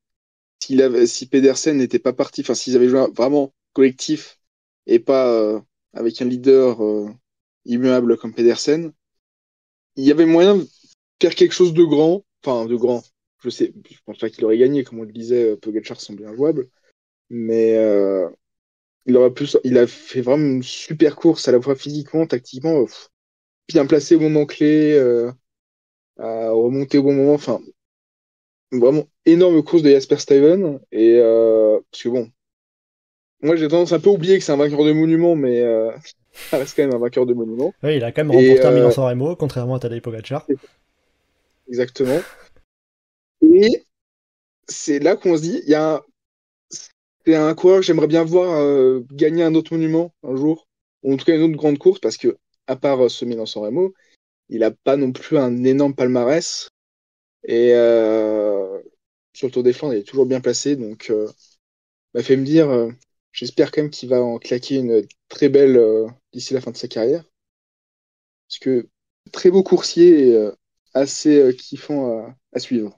si Pedersen n'était pas parti, enfin s'ils avaient joué vraiment collectif et pas avec un leader immuable comme Pedersen, il y avait moyen de faire quelque chose de grand, enfin de grand. Je pense pas qu'il aurait gagné, comme on le disait, Pogacar semblait injouable, mais il a fait vraiment une super course à la fois physiquement, tactiquement, bien placé au moment clé, à remonter au bon moment, enfin vraiment énorme course de Jasper Stuyven et parce que bon, moi j'ai tendance un peu à oublier que c'est un vainqueur de monument, mais ça reste quand même un vainqueur de monument. Oui, il a quand même Et remporté un Milan-San Remo, contrairement à Tadej Pogacar. exactement. Et c'est là qu'on se dit, c'est un coureur que j'aimerais bien voir gagner un autre monument un jour, ou en tout cas une autre grande course, parce que à part ce Milan-San Remo, il a pas non plus un énorme palmarès. Et sur le Tour des Flandres, il est toujours bien placé, donc m'a fait me dire, j'espère quand même qu'il va en claquer une très belle d'ici la fin de sa carrière. Parce que très beau coursier et assez kiffant à suivre.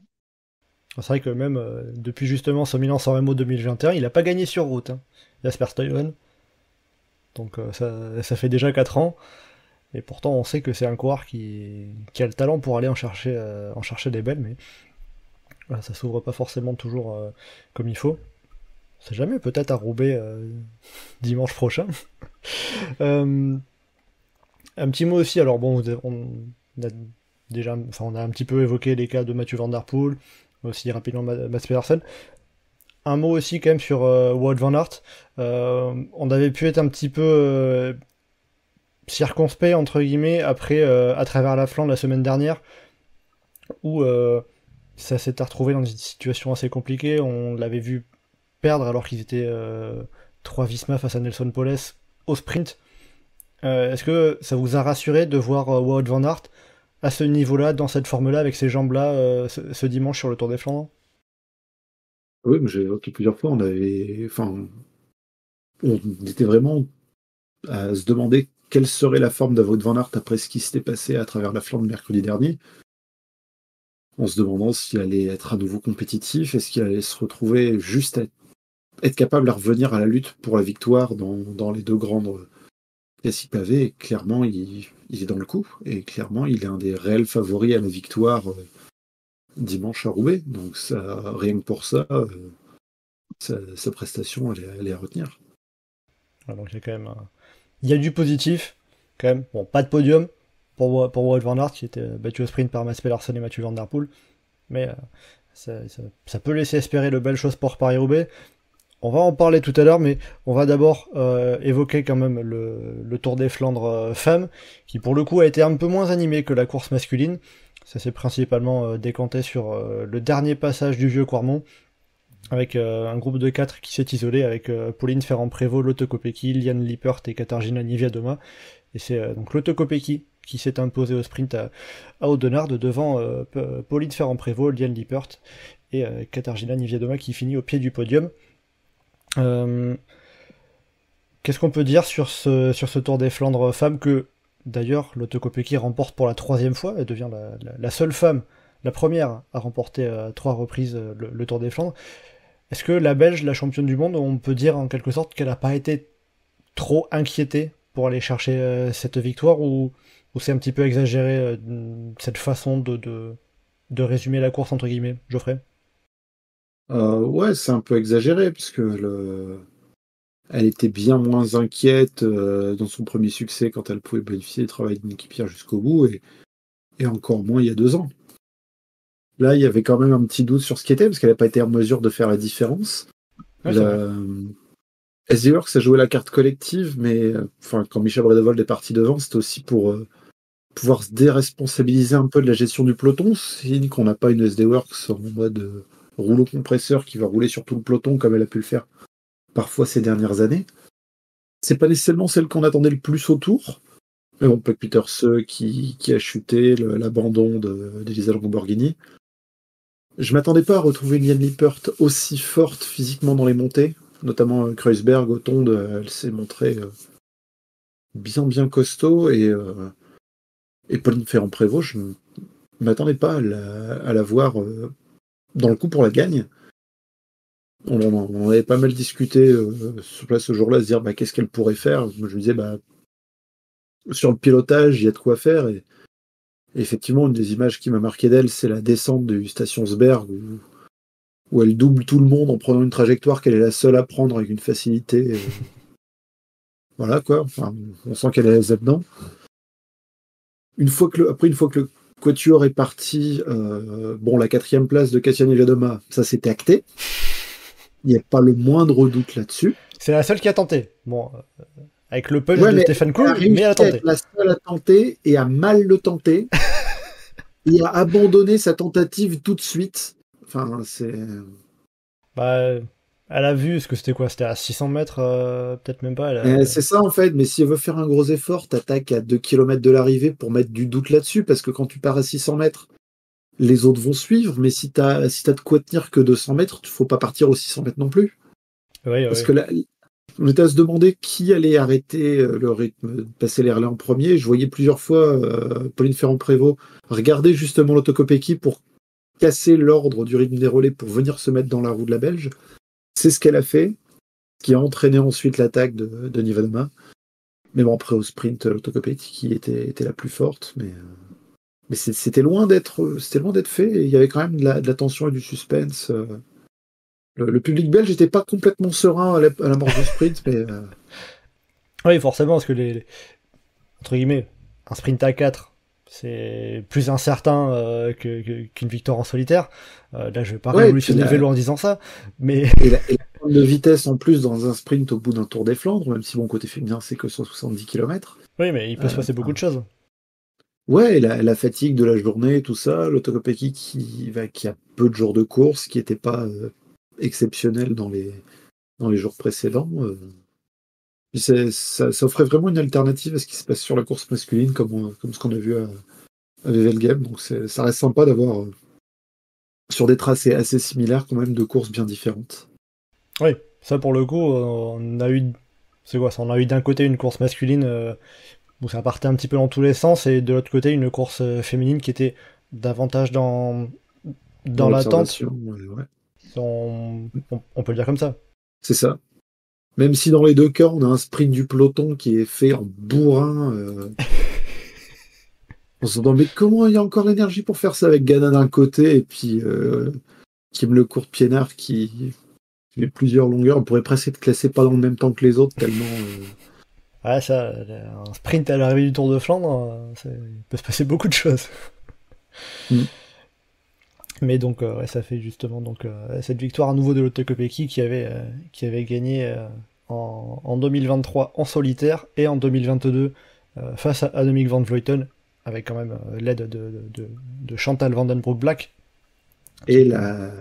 C'est vrai que même depuis justement ce Milan-San Remo 2021, il a pas gagné sur route, hein, Jasper Stuyven. Donc ça fait déjà 4 ans. Et pourtant, on sait que c'est un coureur qui a le talent pour aller en chercher des belles, mais voilà, ça s'ouvre pas forcément toujours comme il faut. C'est jamais, peut-être à Roubaix dimanche prochain. Un petit mot aussi, alors bon, on a déjà, enfin on a un petit peu évoqué les cas de Mathieu Van Der Poel, aussi rapidement Mats Pedersen. un mot aussi quand même sur Wout van Aert. On avait pu être un petit peu circonspect entre guillemets après à travers la Flandre la semaine dernière où ça s'était retrouvé dans une situation assez compliquée. On l'avait vu perdre alors qu'ils étaient 3 Visma face à Nelson Poles au sprint. Est-ce que ça vous a rassuré de voir Wout van Aert à ce niveau-là, dans cette forme-là, avec ces jambes-là, ce dimanche sur le Tour des Flandres? Oui, mais j'ai évoqué plusieurs fois, on était vraiment à se demander quelle serait la forme de Wout van Aert après ce qui s'était passé à travers la Flandre mercredi dernier, en se demandant s'il allait être à nouveau compétitif, est-ce qu'il allait se retrouver juste à être capable à revenir à la lutte pour la victoire dans les 2 grandes classiques pavés. Et clairement, il est dans le coup, et clairement, il est un des réels favoris à la victoire dimanche à Roubaix. Donc ça, rien que pour ça, sa prestation, elle est à retenir. Donc il y a quand même il y a du positif, quand même. Bon, pas de podium pour Wout van Aert, qui était battu au sprint par Mats Pedersen et Mathieu Van Der Poel, mais ça peut laisser espérer de belles choses pour Paris-Roubaix. On va en parler tout à l'heure, mais on va d'abord évoquer quand même le Tour des Flandres femmes, qui pour le coup a été un peu moins animé que la course masculine. Ça s'est principalement décanté sur le dernier passage du Vieux Quarmont, avec un groupe de 4 qui s'est isolé, avec Pauline Ferrand-Prévot, Lotte Kopecky, Liane Lippert et Katarzyna Niewiadoma. Et c'est donc Lotte Kopecky qui s'est imposé au sprint à Audenarde devant Pauline Ferrand-Prévot, Liane Lippert et Katarzyna Niewiadoma qui finit au pied du podium. Qu'est-ce qu'on peut dire sur ce Tour des Flandres femmes que, d'ailleurs, Lotte Kopecky remporte pour la 3e fois. Elle devient la seule femme, la première à remporter à 3 reprises le Tour des Flandres. Est-ce que la Belge, la championne du monde, on peut dire en quelque sorte qu'elle n'a pas été trop inquiétée pour aller chercher cette victoire, ou c'est un petit peu exagéré cette façon de résumer la course entre guillemets, Geoffrey? Ouais, c'est un peu exagéré, parce que elle était bien moins inquiète dans son premier succès quand elle pouvait bénéficier du travail d'une équipière jusqu'au bout, et encore moins il y a 2 ans. Là, il y avait quand même un petit doute sur ce qui était, parce qu'elle n'a pas été en mesure de faire la différence. Ouais, SD Works a joué la carte collective, mais quand Michel Bredevold est parti devant, c'était aussi pour pouvoir se déresponsabiliser un peu de la gestion du peloton, signe qu'on n'a pas une SD Works en mode rouleau compresseur qui va rouler sur tout le peloton comme elle a pu le faire parfois ces dernières années. C'est pas nécessairement celle qu'on attendait le plus au Tour, mais bon, Puck Pieterse qui a chuté, l'abandon d'Elisa Lamborghini. Je m'attendais pas à retrouver une Liane Lippert aussi forte physiquement dans les montées, notamment Kreuzberg au Tonde, elle s'est montrée bien costaud, et Pauline Ferrand-Prévot, je m'attendais pas à la voir dans le coup pour la gagne. On avait pas mal discuté sur place ce jour-là, se dire qu'est-ce qu'elle pourrait faire. Moi, je me disais, sur le pilotage, il y a de quoi faire. Et effectivement, une des images qui m'a marqué d'elle, c'est la descente du Stationsberg, où elle double tout le monde en prenant une trajectoire qu'elle est la seule à prendre avec une facilité. Voilà quoi. Enfin, on sent qu'elle est là-dedans. Une fois que le quatuor est parti, la 4e place de Katia Niewiadoma, ça s'était acté. Il n'y a pas le moindre doute là-dessus. C'est la seule qui a tenté. Bon, avec le punch de Stéphane Kuhl, mais elle a tenté. La seule à tenter, et à mal le tenter, et à abandonner sa tentative tout de suite. Enfin, c'est... Elle a vu, ce que c'était quoi? C'était à 600 mètres, peut-être même pas. C'est ça en fait, mais si elle veut faire un gros effort, t'attaques à 2 km de l'arrivée pour mettre du doute là-dessus, parce que quand tu pars à 600 mètres, les autres vont suivre, mais si t'as de quoi tenir que 200 mètres, il faut pas partir aux 600 mètres non plus. Parce que là, on était à se demander qui allait arrêter le rythme, de passer les relais en premier. Je voyais plusieurs fois Pauline Ferrand-Prévot regarder justement Lotte Kopecky pour casser l'ordre du rythme des relais pour venir se mettre dans la roue de la Belge. C'est ce qu'elle a fait, ce qui a entraîné ensuite l'attaque de Niewiadoma. Mais bon, après au sprint, Lotte Kopecky était la plus forte, mais c'était loin d'être fait, et il y avait quand même de la tension et du suspense. Le public belge n'était pas complètement serein à la mort du sprint, mais... Oui, forcément, parce que entre guillemets, un sprint à 4, c'est plus incertain qu'une victoire en solitaire. Là, je vais pas révolutionner le vélo en disant ça, mais... Et la pointe de vitesse en plus dans un sprint au bout d'un Tour des Flandres, même si bon, côté féminin, c'est que 170 km. Oui, mais il peut se passer beaucoup de choses. Ouais, la fatigue de la journée, tout ça, l'Otokopeki qui a peu de jours de course, qui n'était pas exceptionnel dans les jours précédents. Ça offrait vraiment une alternative à ce qui se passe sur la course masculine, comme ce qu'on a vu à Wevelgem. Donc ça reste sympa d'avoir sur des tracés assez similaires quand même de courses bien différentes. Oui, ça pour le coup, on a eu... C'est quoi ça? On a eu d'un côté une course masculine où ça partait un petit peu dans tous les sens, et de l'autre côté une course féminine qui était davantage dans l'attente. Ouais. On peut le dire comme ça. C'est ça. Même si dans les deux cas, on a un sprint du peloton qui est fait en bourrin. On se demande, mais comment il y a encore l'énergie pour faire ça avec Ghana d'un côté et puis Kim Le Court Piénard qui fait plusieurs longueurs. On pourrait presque être classé pas dans le même temps que les autres, tellement. Ouais, ça, un sprint à l'arrivée du Tour de Flandre, il peut se passer beaucoup de choses. Mais donc, ouais, ça fait justement cette victoire à nouveau de l'Otokopeki qui avait gagné en 2023 en solitaire et en 2022 face à Annemiek van Vleuten, avec quand même l'aide de Chantal van den Broek-Black. Et la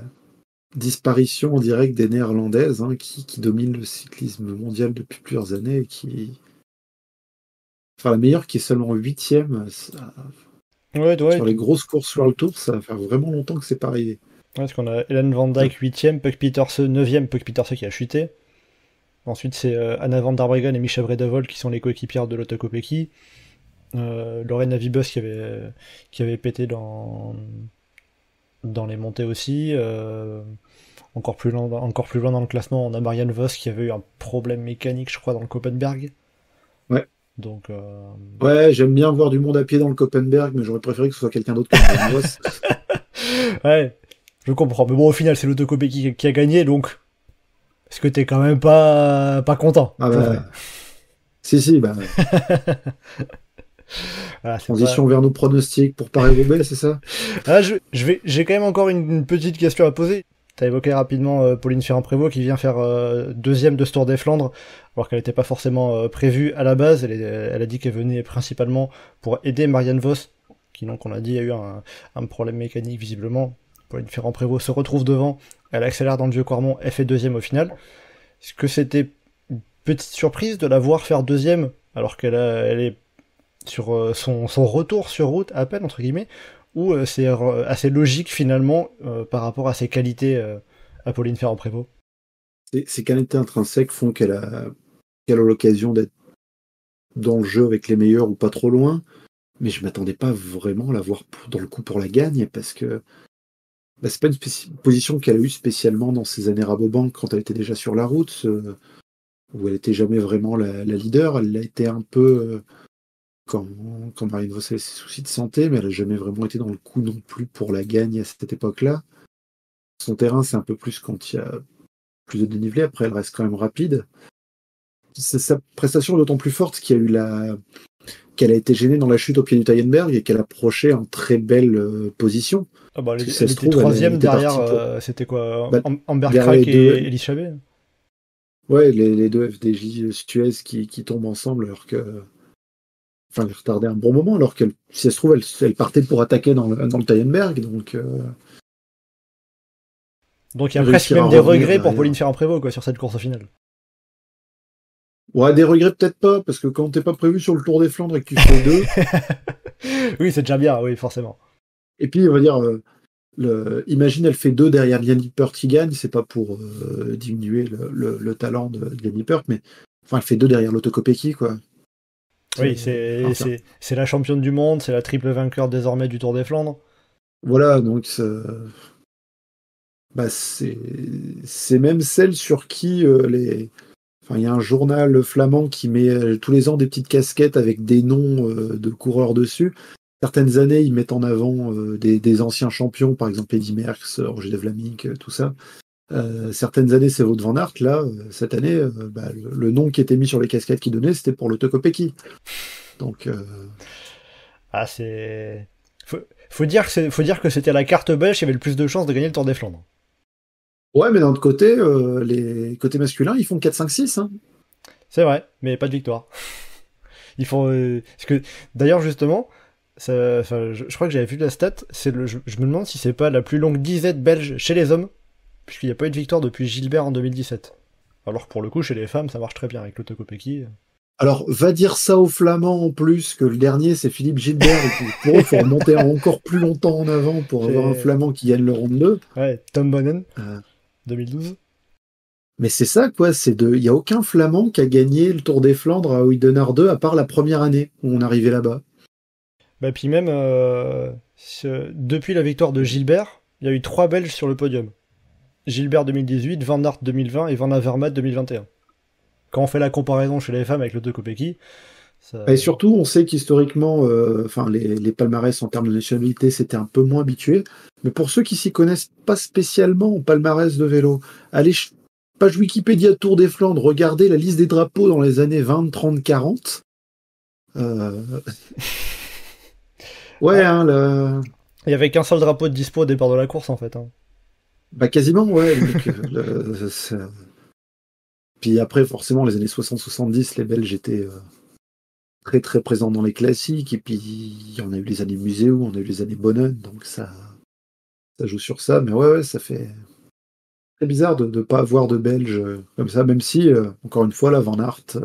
disparition en direct des Néerlandaises qui dominent le cyclisme mondial depuis plusieurs années et qui... Enfin, la meilleure qui est seulement 8e, sur les grosses courses sur le Tour, ça va faire vraiment longtemps que c'est pas arrivé. Ouais, parce qu'on a Hélène Van Dijk 8e, Puck Pieterse 9e, Puck Pieterse qui a chuté. Ensuite, c'est Anna van der Breggen et Micha Vredevol qui sont les coéquipières de l'Otokopeki. Lorena Wiebes qui avait pété dans les montées aussi. Encore plus loin dans le classement, on a Marianne Vos qui avait eu un problème mécanique, je crois, dans le Koppenberg. Ouais. Donc, ouais, j'aime bien voir du monde à pied dans le Koppenberg, mais j'aurais préféré que ce soit quelqu'un d'autre que Marianne Vos. Ouais, je comprends. Mais bon, au final, c'est l'Otokopeki qui a gagné, donc est-ce que t'es quand même pas content? Ah bah... Si, bah... Voilà, transition vers nos pronostics pour Paris-Roubaix, c'est ça? J'ai quand même encore une petite question à poser. T'as évoqué rapidement Pauline Ferrand-Prévot qui vient faire deuxième de ce Tour des Flandres, alors qu'elle n'était pas forcément prévue à la base. Elle a dit qu'elle venait principalement pour aider Marianne Vos, qui, donc, on l'a dit, a eu un problème mécanique visiblement. Pauline Ferrand-Prévot se retrouve devant, elle accélère dans le Vieux-Quarmont, elle fait deuxième au final. Est-ce que c'était une petite surprise de la voir faire deuxième, alors qu'elle est sur son retour sur route, à peine, entre guillemets, ou c'est assez logique finalement par rapport à ses qualités à Pauline Ferrand-Prévot? Ses qualités intrinsèques font qu'elle a l'occasion d'être dans le jeu avec les meilleurs ou pas trop loin, mais je m'attendais pas vraiment à la voir dans le coup pour la gagne, parce que c'est pas une position qu'elle a eue spécialement dans ses années Rabobank quand elle était déjà sur la route, où elle était jamais vraiment la leader. Elle l'a été un peu quand Marianne Vos avait ses soucis de santé, mais elle n'a jamais vraiment été dans le coup non plus pour la gagne à cette époque-là. Son terrain, c'est un peu plus quand il y a plus de dénivelé. Après, elle reste quand même rapide. C'est sa prestation d'autant plus forte qu'elle a été gênée dans la chute au pied du Taillenberg et qu'elle approchait en très belle position. Ah bah, elle était troisième derrière, c'était quoi, Amber Crack et Elise Chabet? Ouais, les deux FDJ Suez qui tombent ensemble alors que... Enfin, elle retardait un bon moment, alors qu'elle, si elle se trouve, elle partait pour attaquer dans le Taillenberg, donc il y a presque même des regrets pour Pauline Ferrand-Prévot, quoi, sur cette course au final. Ouais, des regrets peut-être pas, parce que quand t'es pas prévu sur le Tour des Flandres et que tu fais deux... Oui, c'est déjà bien, oui, forcément. Et puis, on va dire, imagine, elle fait deux derrière Liane Lippert qui gagne, c'est pas pour diminuer le talent de Liane Lippert, mais enfin, elle fait deux derrière l'Otokopeki, quoi. Oui, c'est la championne du monde, c'est la triple vainqueur désormais du Tour des Flandres. Voilà, donc c'est même celle sur qui il y a un journal flamand qui met tous les ans des petites casquettes avec des noms de coureurs dessus. Certaines années, ils mettent en avant des anciens champions, par exemple Eddy Merckx, Roger de Vlaming, tout ça. Certaines années, c'est Wout van Aert. Là, cette année, le nom qui était mis sur les casquettes qu'ils donnaient, c'était pour l'Otokopeki. Donc, Ah, c'est... Faut dire que c'était la carte belge qui avait le plus de chances de gagner le Tour des Flandres. Ouais, mais d'un autre côté, les côtés masculins, ils font 4-5-6. Hein. C'est vrai, mais pas de victoire. Ils font... parce que, d'ailleurs, justement, je crois que j'avais vu la stat, je me demande si c'est pas la plus longue disette belge chez les hommes, puisqu'il n'y a pas eu de victoire depuis Gilbert en 2017. Alors que pour le coup, chez les femmes, ça marche très bien avec Lotte Kopecky. Alors, va dire ça aux Flamands en plus, que le dernier, c'est Philippe Gilbert, et que pour eux, il faut remonter encore plus longtemps en avant pour avoir un Flamand qui gagne le Ronde 2. Ouais, Tom Bonnen, 2012. Mais c'est ça, quoi. Il y a aucun Flamand qui a gagné le Tour des Flandres à Oudenaarde 2 à part la première année où on arrivait là-bas. Bah puis même, depuis la victoire de Gilbert, il y a eu 3 Belges sur le podium. Gilbert 2018, Van Aert 2020 et Van Avermaet 2021. Quand on fait la comparaison chez les femmes avec Lotte Kopecky, ça... Et surtout, on sait qu'historiquement, les palmarès en termes de nationalité, c'était un peu moins habitué. Mais pour ceux qui s'y connaissent pas spécialement au palmarès de vélo, allez, page Wikipédia Tour des Flandres, regardez la liste des drapeaux dans les années 20, 30, 40. Ouais, hein, Il y avait qu'un seul drapeau de dispo au départ de la course, en fait. Hein. Bah, quasiment, ouais. Donc, Puis après, forcément, les années 60-70, les Belges étaient très très présents dans les classiques. Et puis, on a eu les années Muséo, on a eu les années Bonnen, donc ça joue sur ça. Mais ouais, ça fait très bizarre de ne pas avoir de Belges comme ça, même si, encore une fois, là, Van Aert,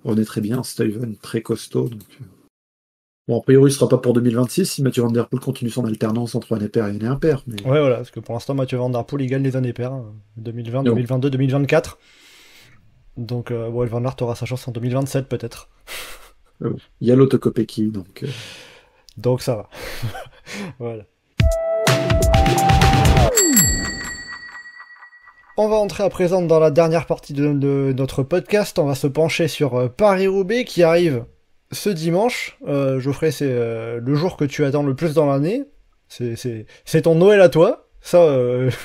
on est très bien, Stuyven, très costaud. Donc, bon, a priori, ce sera pas pour 2026 si Mathieu Van Der Poel continue son alternance entre année paire et année impaire. Mais... Ouais, voilà, parce que pour l'instant, Mathieu Van Der Poel, il gagne les années paires, 2020, 2022, 2024. Donc, Van Aert aura sa chance en 2027, peut-être. Il y a Lotte Kopecky, donc... Donc ça va. Voilà. On va entrer à présent dans la dernière partie de notre podcast. On va se pencher sur Paris-Roubaix qui arrive ce dimanche. Geoffrey, c'est le jour que tu attends le plus dans l'année. C'est ton Noël à toi. Ça,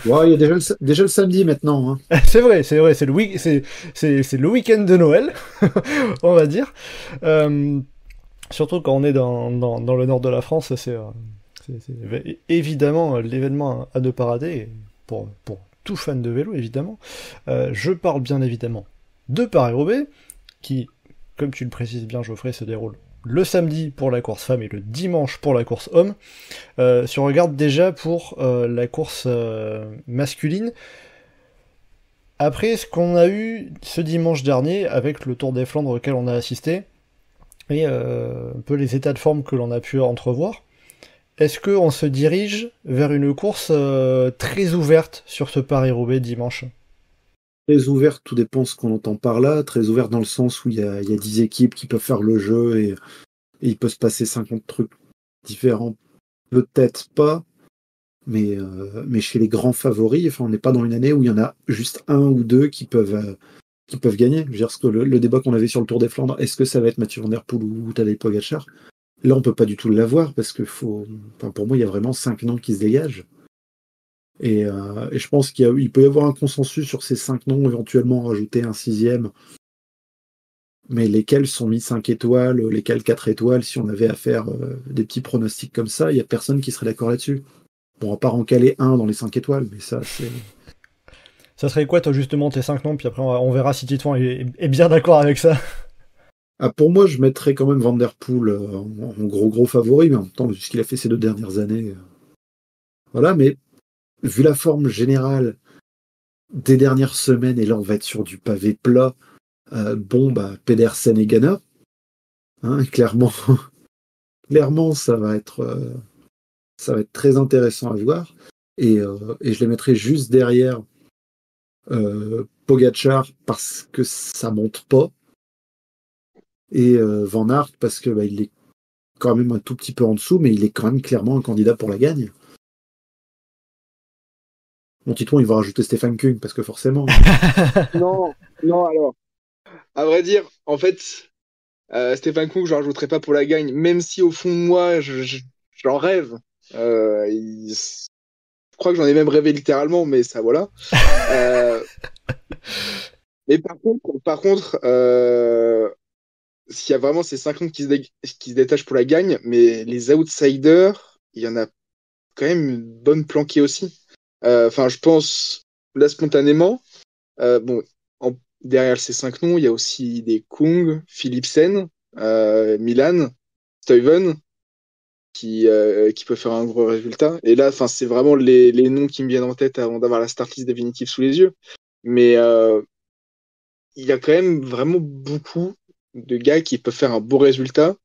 ouais, il y a déjà le samedi maintenant. Hein. c'est vrai, c'est le week-end de Noël, on va dire. Surtout quand on est dans le nord de la France, c'est évidemment l'événement à ne pas rater pour tout fan de vélo, évidemment. Je parle bien évidemment de Paris-Roubaix, qui, comme tu le précises bien, Geoffrey, se déroule le samedi pour la course femme et le dimanche pour la course homme. Si on regarde déjà pour la course masculine, après ce qu'on a eu ce dimanche dernier avec le Tour des Flandres auquel on a assisté, et un peu les états de forme que l'on a pu entrevoir, est-ce qu'on se dirige vers une course très ouverte sur ce Paris-Roubaix dimanche ? Très ouverte, tout dépend ce qu'on entend par là. Très ouverte dans le sens où il y a 10 équipes qui peuvent faire le jeu et il peut se passer 50 trucs différents. Peut-être pas, mais chez les grands favoris, enfin, on n'est pas dans une année où il y en a juste un ou deux qui peuvent gagner. Je veux dire, le débat qu'on avait sur le Tour des Flandres, est-ce que ça va être Mathieu Van Der Poel ou Tadej Pogačar ? Là, on peut pas du tout l'avoir parce que pour moi, il y a vraiment 5 noms qui se dégagent. Et je pense qu'il peut y avoir un consensus sur ces 5 noms, éventuellement rajouter un 6e. Mais lesquels sont mis 5 étoiles, lesquels 4 étoiles, si on avait à faire des petits pronostics comme ça, il n'y a personne qui serait d'accord là-dessus. Bon, on va pas en caler un dans les 5 étoiles, mais ça, c'est... Ça serait quoi, toi, justement, tes 5 noms, puis après, on verra si Titouan est bien d'accord avec ça. Ah, pour moi, je mettrais quand même Van Der Poel en gros favori, mais en même temps, vu ce qu'il a fait ces 2 dernières années... Voilà, mais vu la forme générale des dernières semaines, et là, on va être sur du pavé plat, Pedersen et Ganna, hein, clairement, ça va être très intéressant à voir, et je les mettrai juste derrière Pogačar parce que ça monte pas, et Van Aert parce que il est quand même un tout petit peu en dessous, mais il est quand même clairement un candidat pour la gagne. Mon Titouan, il va rajouter Stefan Küng parce que forcément. Non, alors. À vrai dire, en fait, Stefan Küng, je ne rajouterai pas pour la gagne, même si au fond de moi, j'en rêve. Je crois que j'en ai même rêvé littéralement, mais ça, voilà. Mais par contre, s'il y a vraiment ces 5 noms qui se détachent pour la gagne, mais les outsiders, il y en a quand même une bonne planquée aussi. Enfin, je pense, là, spontanément, bon, derrière ces 5 noms, il y a aussi des Kung, Philipsen, Milan, Stuyven, qui peut faire un gros résultat. Et là, enfin, c'est vraiment les noms qui me viennent en tête avant d'avoir la start list définitive sous les yeux. Mais il y a quand même vraiment beaucoup de gars qui peuvent faire un beau résultat,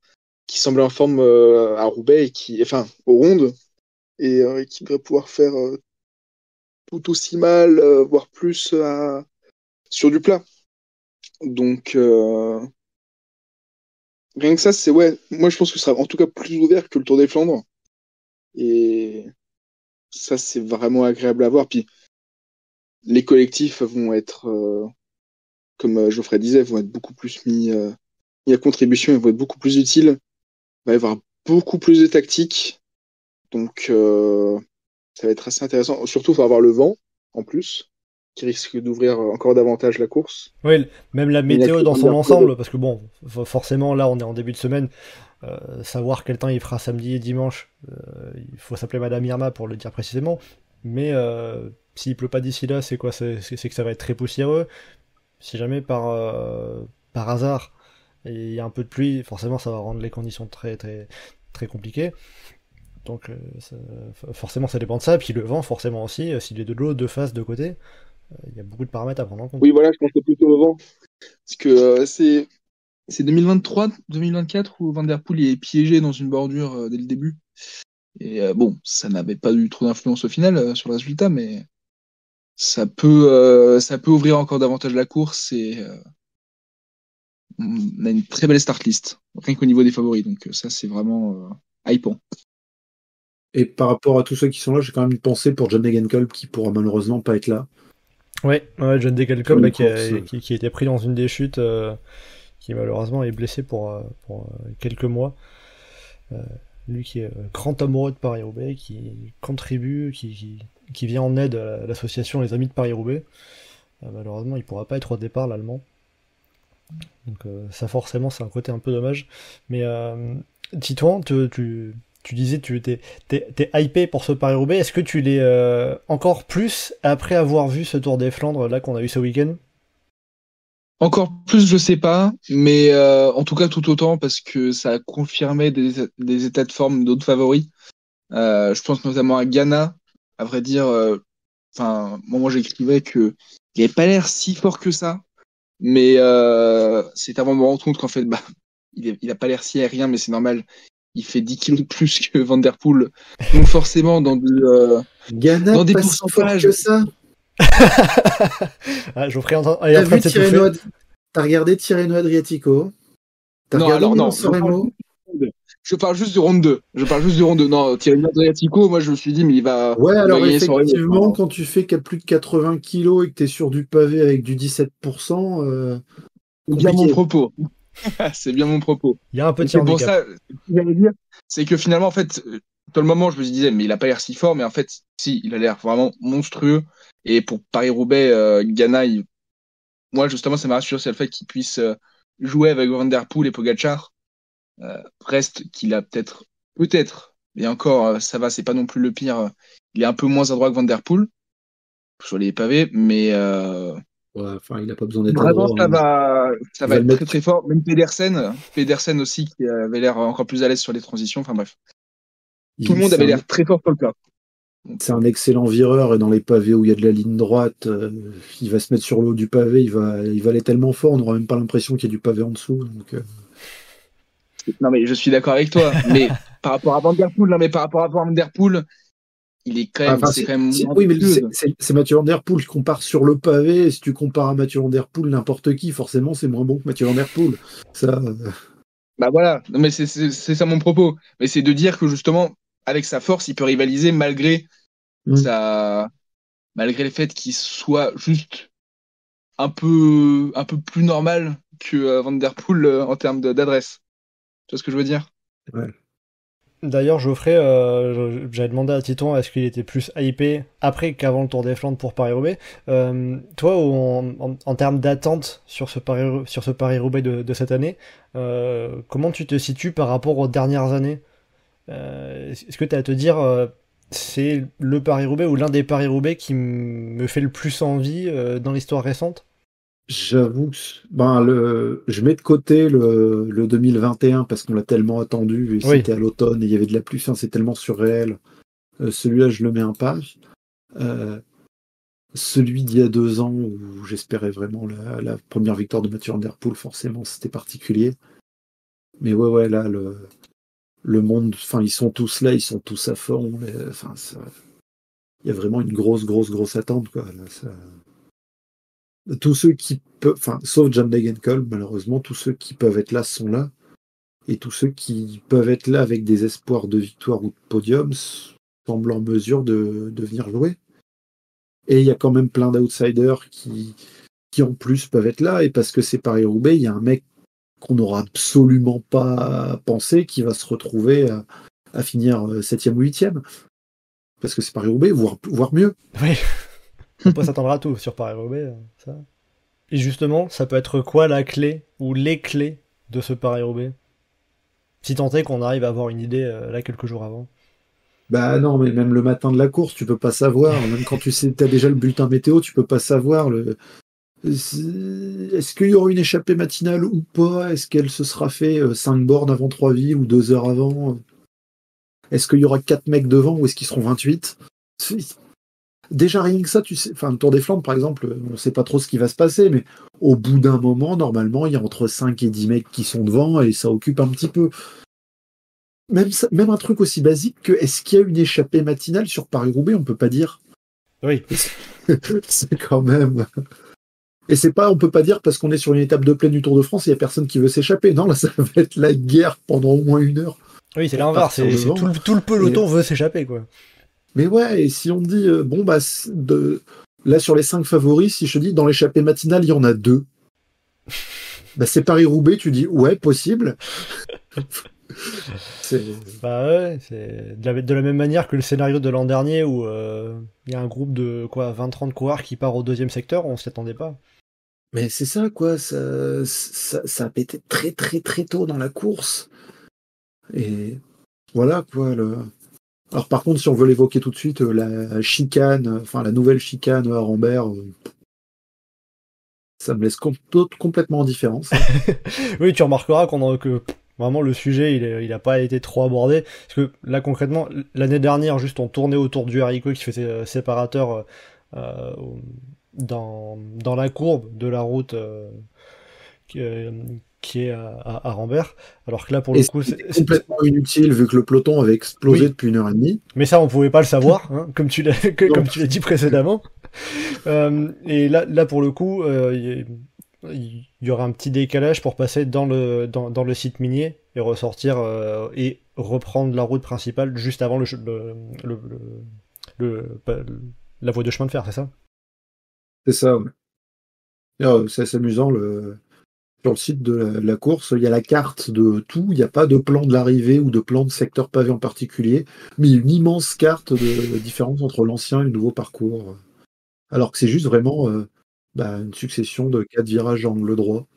qui semblent en forme à Roubaix enfin, aux rondes, et qui devraient pouvoir faire tout aussi mal, voire plus sur du plat. Donc, rien que ça, c'est ouais. Moi, je pense que ce sera en tout cas plus ouvert que le Tour des Flandres. Et ça, c'est vraiment agréable à voir. Puis, les collectifs vont être, comme Geoffrey disait, vont être beaucoup plus mis à contribution et vont être beaucoup plus utiles. Il va y avoir beaucoup plus de tactiques. Donc, ça va être assez intéressant. Surtout, il va avoir le vent, en plus, qui risque d'ouvrir encore davantage la course. Oui, même la météo dans son ensemble, parce que bon, forcément, là, on est en début de semaine. Savoir quel temps il fera samedi et dimanche, il faut s'appeler Madame Irma pour le dire précisément. Mais s'il pleut pas d'ici là, c'est quoi? C'est que ça va être très poussiéreux. Si jamais par hasard il y a un peu de pluie, forcément ça va rendre les conditions très très très compliquées. Donc forcément ça dépend de ça. Puis le vent forcément aussi, s'il est de l'eau, de face, de côté, il y a beaucoup de paramètres à prendre en compte. Oui, voilà, je pensais plutôt au vent. Parce que c'est 2023, 2024 où Van Der Poel est piégé dans une bordure dès le début. Et bon, ça n'avait pas eu trop d'influence au final sur le résultat, mais ça peut ouvrir encore davantage la course et on a une très belle start list, rien qu'au niveau des favoris. Donc ça, c'est vraiment hypant. Et par rapport à tous ceux qui sont là, j'ai quand même une pensée pour John Degenkolb qui pourra malheureusement pas être là. Ouais, John Degenkolb qui a été pris dans une des chutes, qui malheureusement est blessé pour quelques mois. Lui qui est grand amoureux de Paris-Roubaix, qui contribue, qui vient en aide à l'association Les Amis de Paris-Roubaix. Malheureusement, il pourra pas être au départ, l'Allemand. Donc ça forcément, c'est un côté un peu dommage. Mais Titouan, tu disais tu t'es hypé pour ce Paris-Roubaix. Est-ce que tu l'es encore plus après avoir vu ce Tour des Flandres là qu'on a eu ce week-end? Encore plus, je sais pas, mais en tout cas tout autant parce que ça a confirmé des états de forme d'autres favoris. Je pense notamment à Ghana. À vrai dire, moi j'écrivais que il avait pas l'air si fort que ça, mais c'est avant de me rendre compte qu'en fait, il a pas l'air si aérien, mais c'est normal. Il fait 10 kilos de plus que Van Der Poel, donc forcément dans Ghana, dans des pas si fort pourcentages. que ça. Geoffrey est en T'as train vu de s'étouffer. Tirreno, t'as regardé Tirreno Adriatico? T'as Non, regardé alors non. Milan-San Je parle juste du round 2. Non, Tirreno Adriatico, moi je me suis dit, mais il va alors gagner son Remo. effectivement, quand tu fais plus de 80 kilos et que t'es sur du pavé avec du 17%, C'est bien mon propos. C'est bien mon propos. Il y a un petit C'est pour handicap. ça, ce que j'allais dire, c'est que finalement, en fait, dans le moment, je me disais, mais il a pas l'air si fort, mais en fait, si, il a l'air vraiment monstrueux. Et pour Paris-Roubaix, Ghana, moi, justement, ça m'a rassuré, c'est le fait qu'il puisse jouer avec Van Der Poel et Pogacar. Reste qu'il a peut-être, et encore, ça va, c'est pas non plus le pire. Il est un peu moins adroit que Van Der Poel sur les pavés, mais il a pas besoin d'être vraiment, adroit. ça va être très très fort. Même Pedersen aussi, qui avait l'air encore plus à l'aise sur les transitions. Enfin bref, tout le monde avait l'air très fort sur le plat. C'est un excellent vireur et dans les pavés où il y a de la ligne droite, il va se mettre sur le haut du pavé, il va aller tellement fort, on n'aura même pas l'impression qu'il y a du pavé en dessous. Donc, Non mais je suis d'accord avec toi, mais par rapport à Van Der Poel, il est quand même, oui, mais c'est Mathieu Van Der Poel. Je compare sur le pavé. Si tu compares à Mathieu Van Der Poel, n'importe qui, forcément, c'est moins bon que Mathieu Van Der Poel. Ça. Bah voilà. Non mais c'est ça mon propos. Mais c'est de dire que justement, avec sa force, il peut rivaliser malgré malgré le fait qu'il soit juste un peu plus normal que Van Der Poel en termes d'adresse. Tu vois ce que je veux dire? Ouais. D'ailleurs, Geoffrey, j'avais demandé à Titon est-ce qu'il était plus hypé après qu'avant le Tour des Flandres pour Paris-Roubaix. Toi, en termes d'attente sur ce Paris-Roubaix de cette année, comment tu te situes par rapport aux dernières années? Est-ce que tu as à te dire c'est le Paris-Roubaix ou l'un des Paris-Roubaix qui me fait le plus envie dans l'histoire récente? J'avoue que je mets de côté le 2021 parce qu'on l'a tellement attendu et Oui, c'était à l'automne et il y avait de la pluie, enfin, c'est tellement surréel. Celui-là, je le mets un pas. Euh, Celui d'il y a 2 ans où j'espérais vraiment la première victoire de Mathieu Van Der Poel, forcément, c'était particulier. Mais ouais, là, le monde, enfin, ils sont tous là, ils sont tous à fond. Enfin, il y a vraiment une grosse attente, quoi. Là, tous ceux qui peuvent, enfin, sauf John Degenkolb, malheureusement, tous ceux qui peuvent être là sont là. Et tous ceux qui peuvent être là avec des espoirs de victoire ou de podium semblent en mesure de venir jouer. Et il y a quand même plein d'outsiders qui en plus peuvent être là. Et parce que c'est Paris-Roubaix, il y a un mec qu'on n'aura absolument pas pensé qui va se retrouver à finir 7e ou 8e. Parce que c'est Paris-Roubaix, voire mieux. oui. On peut s'attendre à tout sur Paris-Roubaix, ça. Et justement, ça peut être quoi la clé ou les clés de ce Paris-Roubaix? Si tant est qu'on arrive à avoir une idée là quelques jours avant. Bah non, mais même le matin de la course, tu peux pas savoir. Même quand tu sais, t'as déjà le bulletin météo, tu peux pas savoir. Est-ce qu'il y aura une échappée matinale ou pas? Est-ce qu'elle se sera fait 5 bornes avant Trois-Villes ou 2 heures avant? Est-ce qu'il y aura 4 mecs devant ou est-ce qu'ils seront 28? Déjà rien que ça, tu sais, enfin le Tour des Flandres par exemple, on sait pas trop ce qui va se passer, mais au bout d'un moment, normalement, il y a entre 5 et 10 mecs qui sont devant et ça occupe un petit peu. Même un truc aussi basique que est-ce qu'il y a une échappée matinale sur Paris-Roubaix, on peut pas dire. Oui, C'est quand même. Et c'est pas, on peut pas dire parce qu'on est sur une étape de plaine du Tour de France, il y a personne qui veut s'échapper. Non, là, ça va être la guerre pendant au moins 1 heure oui, c'est pour l'inverse. partir C'est devant. tout le Et, peloton veut s'échapper, quoi. mais ouais, et si on dit, bon, bah, là, sur les 5 favoris, si je te dis, dans l'échappée matinale, il y en a 2. Bah, c'est Paris-Roubaix, tu dis, ouais, possible. C'est, Bah ouais, c'est de la même manière que le scénario de l'an dernier où il y a un groupe de quoi 20-30 coureurs qui part au deuxième secteur, on s'y attendait pas. mais c'est ça, quoi. Ça a pété très tôt dans la course. Et voilà, quoi. Alors, par contre, si on veut l'évoquer tout de suite, la chicane, enfin, la nouvelle chicane à Rambert, ça me laisse complètement indifférent, ça. Oui, tu remarqueras que vraiment le sujet il a pas été trop abordé parce que là concrètement l'année dernière juste on tournait autour du haricot qui faisait séparateur euh, dans la courbe de la route qui, euh, qui est à Rambert alors que là pour Et le coup c'était complètement inutile vu que le peloton avait explosé oui, depuis 1 heure et demie. mais ça on pouvait pas le savoir hein, Non. comme tu l'as dit précédemment. Et là pour le coup il y aura un petit décalage pour passer dans le site minier et ressortir et reprendre la route principale juste avant le, pas- la voie de chemin de fer, c'est ça? C'est ça, ouais. C'est assez amusant. Sur le site de la course, il y a la carte de tout. Il n'y a pas de plan de l'arrivée ou de plan de secteur pavé en particulier, mais une immense carte de différence entre l'ancien et le nouveau parcours. Alors que c'est juste vraiment une succession de 4 virages à angle droit.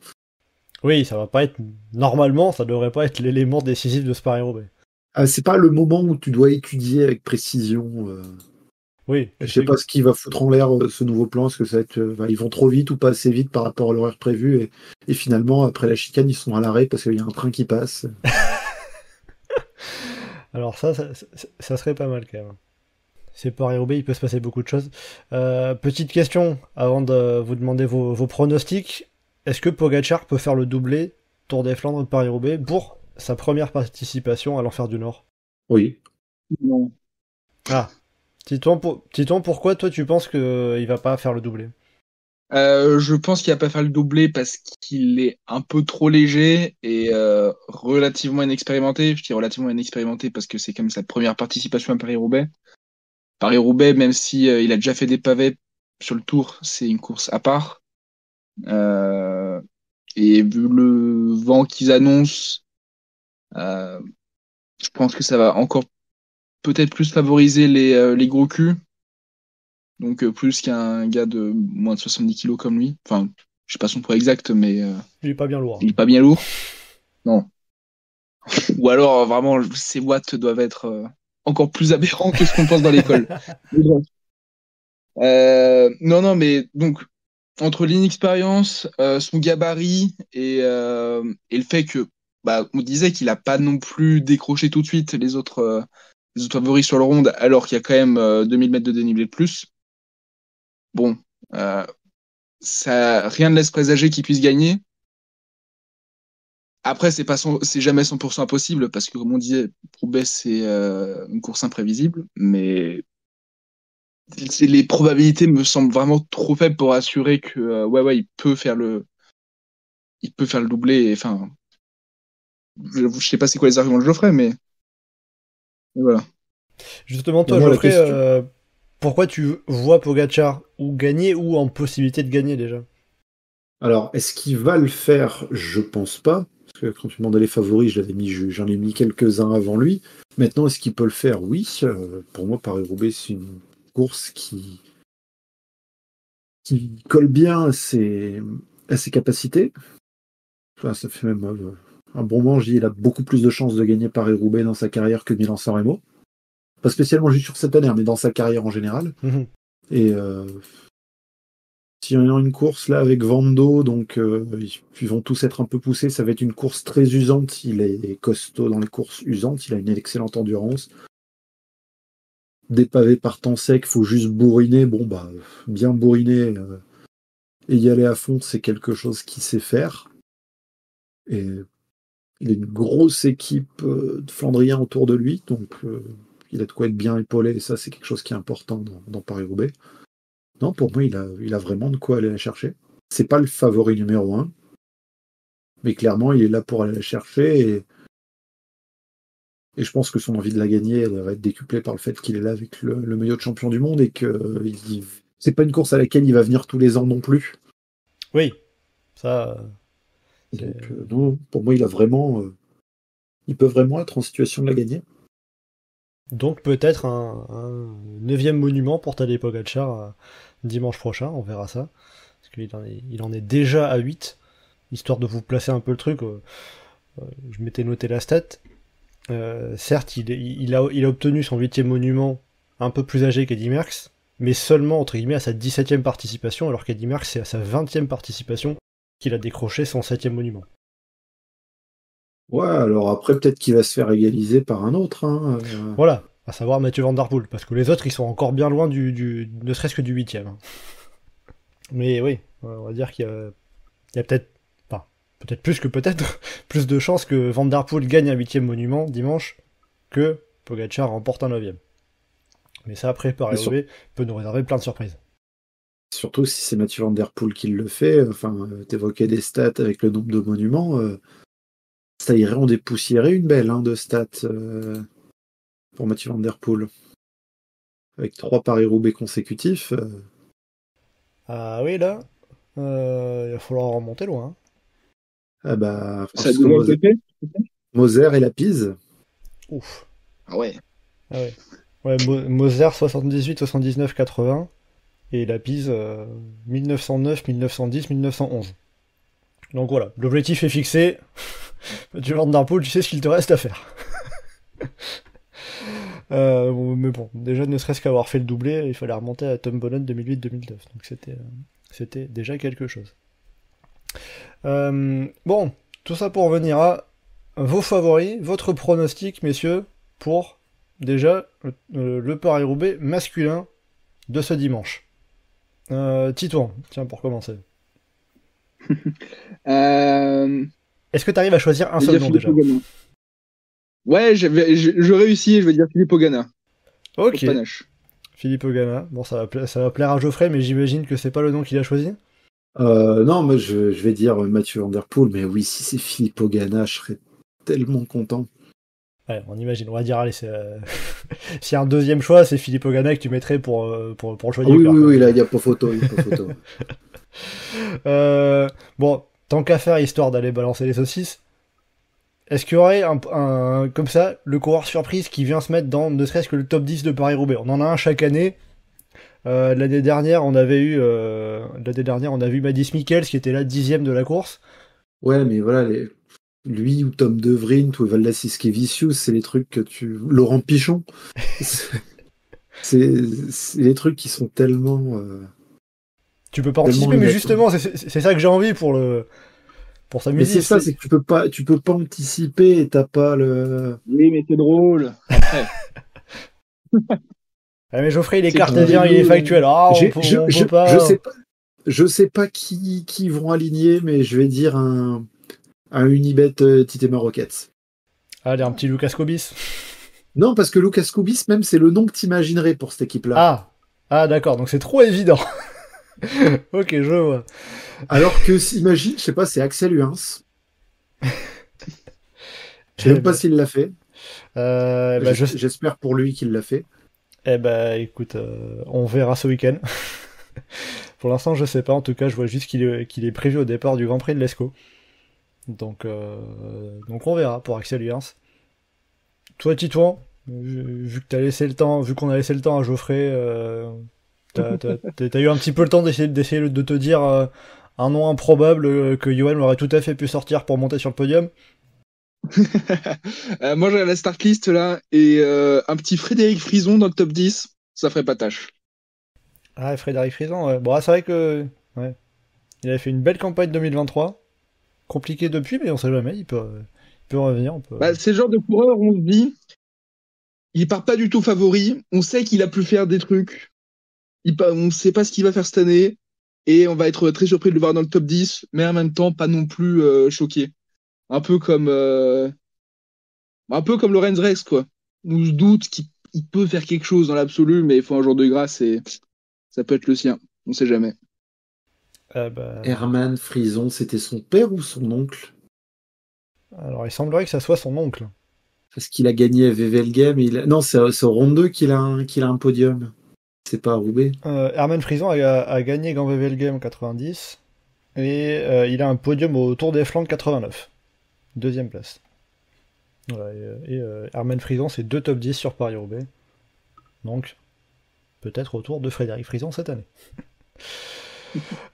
Oui, ça va pas être normalement, ça devrait pas être l'élément décisif de ce Paris-Roubaix. Ah, c'est pas le moment où tu dois étudier avec précision. Oui, Je sais pas ce qui va foutre en l'air ce nouveau plan. Est-ce que ça va être, ils vont trop vite ou pas assez vite par rapport à l'horaire prévu et finalement après la chicane ils sont à l'arrêt parce qu'il y a un train qui passe. alors ça serait pas mal quand même. C'est Paris-Roubaix, il peut se passer beaucoup de choses. Petite question avant de vous demander vos pronostics. Est-ce que Pogacar peut faire le doublé Tour des Flandres de Paris-Roubaix pour sa première participation à l'Enfer du Nord? Oui. Non. Ah, Titon, pourquoi toi tu penses qu'il va pas faire le doublé? Je pense qu'il va pas faire le doublé parce qu'il est un peu trop léger et relativement inexpérimenté. Je dis relativement inexpérimenté parce que c'est comme sa première participation à Paris-Roubaix. Paris-Roubaix, même si il a déjà fait des pavés sur le Tour, c'est une course à part. Euh, et vu le vent qu'ils annoncent, euh, Je pense que ça va encore peut-être plus favoriser les gros culs. Donc plus qu'un gars de moins de 70 kilos comme lui. Enfin, je sais pas son poids exact, mais Il est pas bien lourd. il est pas bien lourd. Non. Ou alors vraiment ses watts doivent être encore plus aberrants que ce qu'on pense dans l'école. Mais bon. Non, mais donc entre l'inexpérience, son gabarit et le fait que on disait qu'il a pas non plus décroché tout de suite les autres favoris sur le round, alors qu'il y a quand même 2000 mètres de dénivelé de plus. Bon, ça rien ne laisse présager qu'il puisse gagner. Après, c'est jamais 100% impossible parce que comme on disait, Roubaix c'est une course imprévisible, mais les probabilités me semblent vraiment trop faibles pour assurer que il peut faire le doublé. Enfin, je sais pas c'est quoi les arguments de Geoffrey, mais voilà. Justement, toi, Moi, la Geoffrey, question. pourquoi tu vois Pogacar ou gagner ou en possibilité de gagner déjà? Alors, est-ce qu'il va le faire? Je pense pas. Parce que quand tu demandais les favoris, j'en ai mis quelques-uns avant lui. Maintenant, est-ce qu'il peut le faire? Oui. Pour moi, Paris-Roubaix, c'est une course qui colle bien à ses capacités. Enfin, ça fait même un bon moment, je dis, il a beaucoup plus de chances de gagner Paris-Roubaix dans sa carrière que Milan-San Remo. Pas spécialement juste sur cette année, mais dans sa carrière en général. Mhm. Et s'il y a une course là avec Vando, donc ils vont tous être un peu poussés, ça va être une course très usante. Il est costaud dans les courses usantes, il a une excellente endurance. Des pavés par temps sec, faut juste bourriner. Bon bah bien bourriner et y aller à fond, c'est quelque chose qu'il sait faire. Et il a une grosse équipe de Flandriens autour de lui, donc il a de quoi être bien épaulé, et ça c'est quelque chose qui est important dans Paris-Roubaix. Non, pour moi, il a vraiment de quoi aller la chercher. C'est pas le favori numéro 1, mais clairement, il est là pour aller la chercher, et je pense que son envie de la gagner, elle va être décuplée par le fait qu'il est là avec le maillot de champion du monde, et que c'est pas une course à laquelle il va venir tous les ans non plus. Oui, ça. Donc, non, pour moi, il peut vraiment être en situation de la gagner. Donc peut-être un 9e monument pour Tadej Pogacar dimanche prochain, on verra ça. Parce il en est déjà à 8, histoire de vous placer un peu le truc. Je m'étais noté la stat. Certes, il a obtenu son 8e monument un peu plus âgé qu'Eddy Merckx, mais seulement entre guillemets à sa 17e participation, alors qu'Eddy Merckx c'est à sa 20e participation qu'il a décroché son 7e monument. Ouais, alors après, peut-être qu'il va se faire égaliser par un autre. Hein. Voilà, à savoir Mathieu Van Der Poel, parce que les autres ils sont encore bien loin ne serait-ce que du 8e. Mais oui, on va dire qu'il y a peut-être, enfin, peut-être plus que peut-être, plus de chances que Van Der Poel gagne un 8e monument dimanche que Pogacar remporte un 9e. Mais ça, après, Paris-Roubaix peut nous réserver plein de surprises. Surtout si c'est Mathieu Van Der Poel qui le fait. Enfin, t'évoquais des stats avec le nombre de monuments. Ça irait en dépoussiérer une belle de stats pour Mathieu Van Der Poel. Avec 3 Paris-Roubaix consécutifs. Ah oui, là, il va falloir remonter loin. Ah bah, Ça devrait être fait. Moser et la Pise. Ouf. Ah ouais. Ah ouais. Ouais, Moser 78, 79, 80. Et la Pise 1909, 1910, 1911. Donc voilà, l'objectif est fixé. Mathieu Van Der Poel, tu sais ce qu'il te reste à faire. Mais bon, déjà ne serait-ce qu'avoir fait le doublé, il fallait remonter à Tom Bonnett 2008-2009. Donc c'était déjà quelque chose. Bon, tout ça pour revenir à vos favoris, votre pronostic, messieurs, pour déjà le Paris-Roubaix masculin de ce dimanche. Titouan, tiens, pour commencer. Est-ce que tu arrives à choisir un seul nom déjà? Ouais, je réussis, je vais dire Philippe Ogana. Ok. Philippe Ogana. Bon, ça va plaire à Geoffrey, mais j'imagine que c'est pas le nom qu'il a choisi. Non, moi je vais dire Mathieu Van Der Poel, mais oui, si c'est Philippe Ogana, je serais tellement content. Ouais, on imagine. On va dire, allez, s'il y a un deuxième choix, c'est Philippe Ogana que tu mettrais pour le choix du cœur. Oui, là, il n'y a pas photo. Bon, tant qu'à faire, histoire d'aller balancer les saucisses, est-ce qu'il y aurait comme ça, le coureur surprise qui vient se mettre dans ne serait-ce que le top 10 de Paris-Roubaix? On en a un chaque année. L'année dernière, on a vu Madis Mikkels qui était là 10ème de la course. Ouais, mais voilà, lui ou Tom De Vriend ou Valdas Iskevicius, c'est les trucs que Laurent Pichon. c'est les trucs qui sont tellement... Tu peux pas anticiper, mais justement, c'est ça que j'ai envie pour sa musique. Mais c'est ça, c'est que tu peux pas anticiper et t'as pas le... Oui, mais c'est drôle. Après. Ah, mais Geoffrey, il est cartésien, il est factuel. Ah, on peut pas... Je sais pas qui vont aligner, mais je vais dire un Unibet Titema Rockets. Allez, un petit Lucas Kobis. Non, parce que Lucas Kobis, même, c'est le nom que t'imaginerais pour cette équipe-là. Ah, d'accord, donc c'est trop évident. Ok, je vois. Alors que, imagine, je sais pas, c'est Axel Huens. Je sais même pas s'il l'a fait. J'espère pour lui qu'il l'a fait. Eh ben, écoute, on verra ce week-end. Pour l'instant, je sais pas. En tout cas, je vois juste qu'il est prévu au départ du Grand Prix de l'Escaut. Donc on verra pour Axel Huens. Toi, Titouan, vu que qu'on a laissé le temps à Geoffrey, t'as eu un petit peu le temps d'essayer de te dire un nom improbable que Johan aurait tout à fait pu sortir pour monter sur le podium. Moi, j'ai la start list là, et un petit Frédéric Frison dans le top 10, ça ferait pas tâche. Ah, Frédéric Frison, ouais. Bon, c'est vrai que ouais. Il avait fait une belle campagne 2023. Compliqué depuis, mais on sait jamais, il peut revenir. C'est le genre de coureur où on se dit, il part pas du tout favori, on sait qu'il a pu faire des trucs, on sait pas ce qu'il va faire cette année, et on va être très surpris de le voir dans le top 10, mais en même temps, pas non plus choqué. Un peu comme Lorenz Rex, quoi. On se doute qu'il peut faire quelque chose dans l'absolu, mais il faut un jour de grâce et ça peut être le sien. On sait jamais. Herman Frison, c'était son père ou son oncle? Alors, il semblerait que ça soit son oncle. Parce qu'il a gagné à Wevelgem. Non, c'est au Ronde 2 qu'il a un podium. C'est pas à Roubaix. Herman Frison a gagné Gand Wevelgem 90 et il a un podium au Tour des Flandres 89. Deuxième place. Voilà, et Herman Frison, c'est 2 top 10 sur Paris-Roubaix. Donc, peut-être au tour de Frédéric Frison cette année.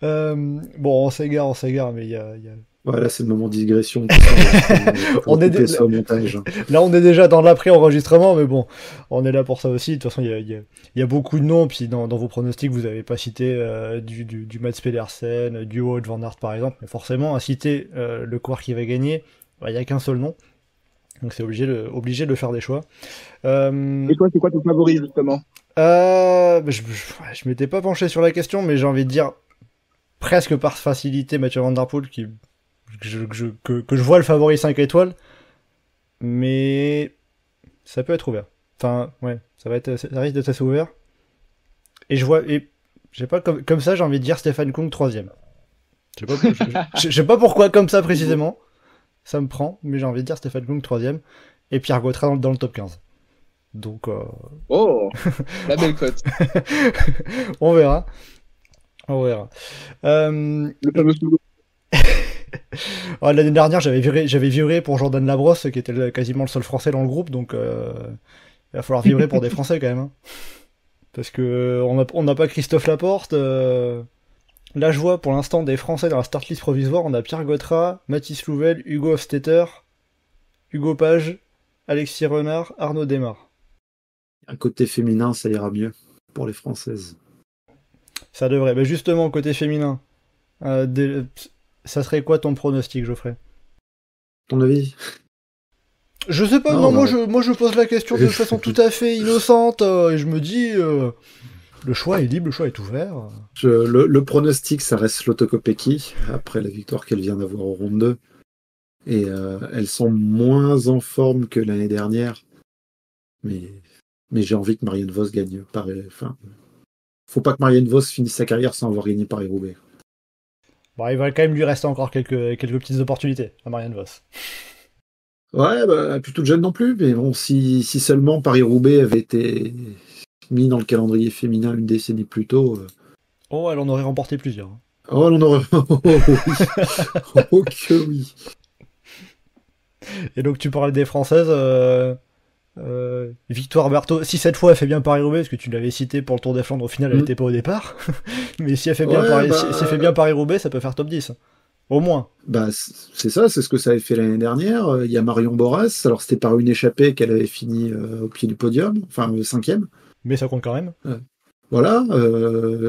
Bon, on s'égare, mais il y a... Voilà, c'est le moment de digression. On est ça au montage. Là, on est déjà dans l'après-enregistrement, mais bon, on est là pour ça aussi. De toute façon, il y a beaucoup de noms, puis dans vos pronostics, vous n'avez pas cité du Mats Pedersen, du Wout van Aert, par exemple, mais forcément, à citer le coureur qui va gagner, il n'y a qu'un seul nom. Donc c'est obligé de faire des choix. Et toi, c'est quoi ton favori, justement? Je m'étais pas penché sur la question, mais j'ai envie de dire presque par facilité Mathieu Van Der Poel, que je vois le favori 5 étoiles, mais ça peut être ouvert. Enfin, ouais, ça risque d'être assez ouvert. Et j'ai pas comme ça, j'ai envie de dire Stefan Kung 3ème. Je sais pas pourquoi comme ça précisément. Ça me prend, mais j'ai envie de dire Stefan Kung 3ème et Pierre Gautrat dans le top 15. Donc oh, la belle cote. On verra. Le fameux solo. L'année dernière, j'avais viré pour Jordan Labrosse, qui était quasiment le seul Français dans le groupe, donc il va falloir vibrer pour des Français quand même. Hein. Parce que on n'a pas Christophe Laporte. Là, je vois pour l'instant des Français dans la start list provisoire. On a Pierre Gautrat, Mathis Louvel, Hugo Hofstetter, Hugo Page, Alexis Renard, Arnaud Desmar. Un côté féminin, ça ira mieux pour les Françaises. Ça devrait. Mais justement, côté féminin, ça serait quoi ton pronostic, Geoffrey? Ton avis? Je sais pas, non, moi je pose la question de façon tout à fait innocente, et je me dis, le choix est libre, le choix est ouvert. Le pronostic, ça reste Lotto Kopecky, après la victoire qu'elle vient d'avoir au Ronde 2. Et elles sont moins en forme que l'année dernière. Mais j'ai envie que Marianne Vos gagne. Faut pas que Marianne Vos finisse sa carrière sans avoir gagné Paris-Roubaix. Bon, il va quand même lui rester encore quelques petites opportunités à Marianne Vos. Ouais, plus toute jeune non plus, mais bon, si seulement Paris-Roubaix avait été mis dans le calendrier féminin une décennie plus tôt... Oh, elle en aurait remporté plusieurs. Oh, elle en aurait... Oh, oui. Oh, que oui. Et donc tu parlais des Françaises, Victoire Berthaud, si cette fois elle fait bien Paris-Roubaix, parce que tu l'avais cité pour le Tour des Flandres, au final elle était pas au départ, mais si elle fait bien si elle fait bien Paris-Roubaix, ça peut faire top 10. Au moins. Bah, c'est ça, c'est ce que ça avait fait l'année dernière. Il y a Marion Boras, alors c'était par une échappée qu'elle avait fini au pied du podium, enfin 5e. Mais ça compte quand même. Voilà,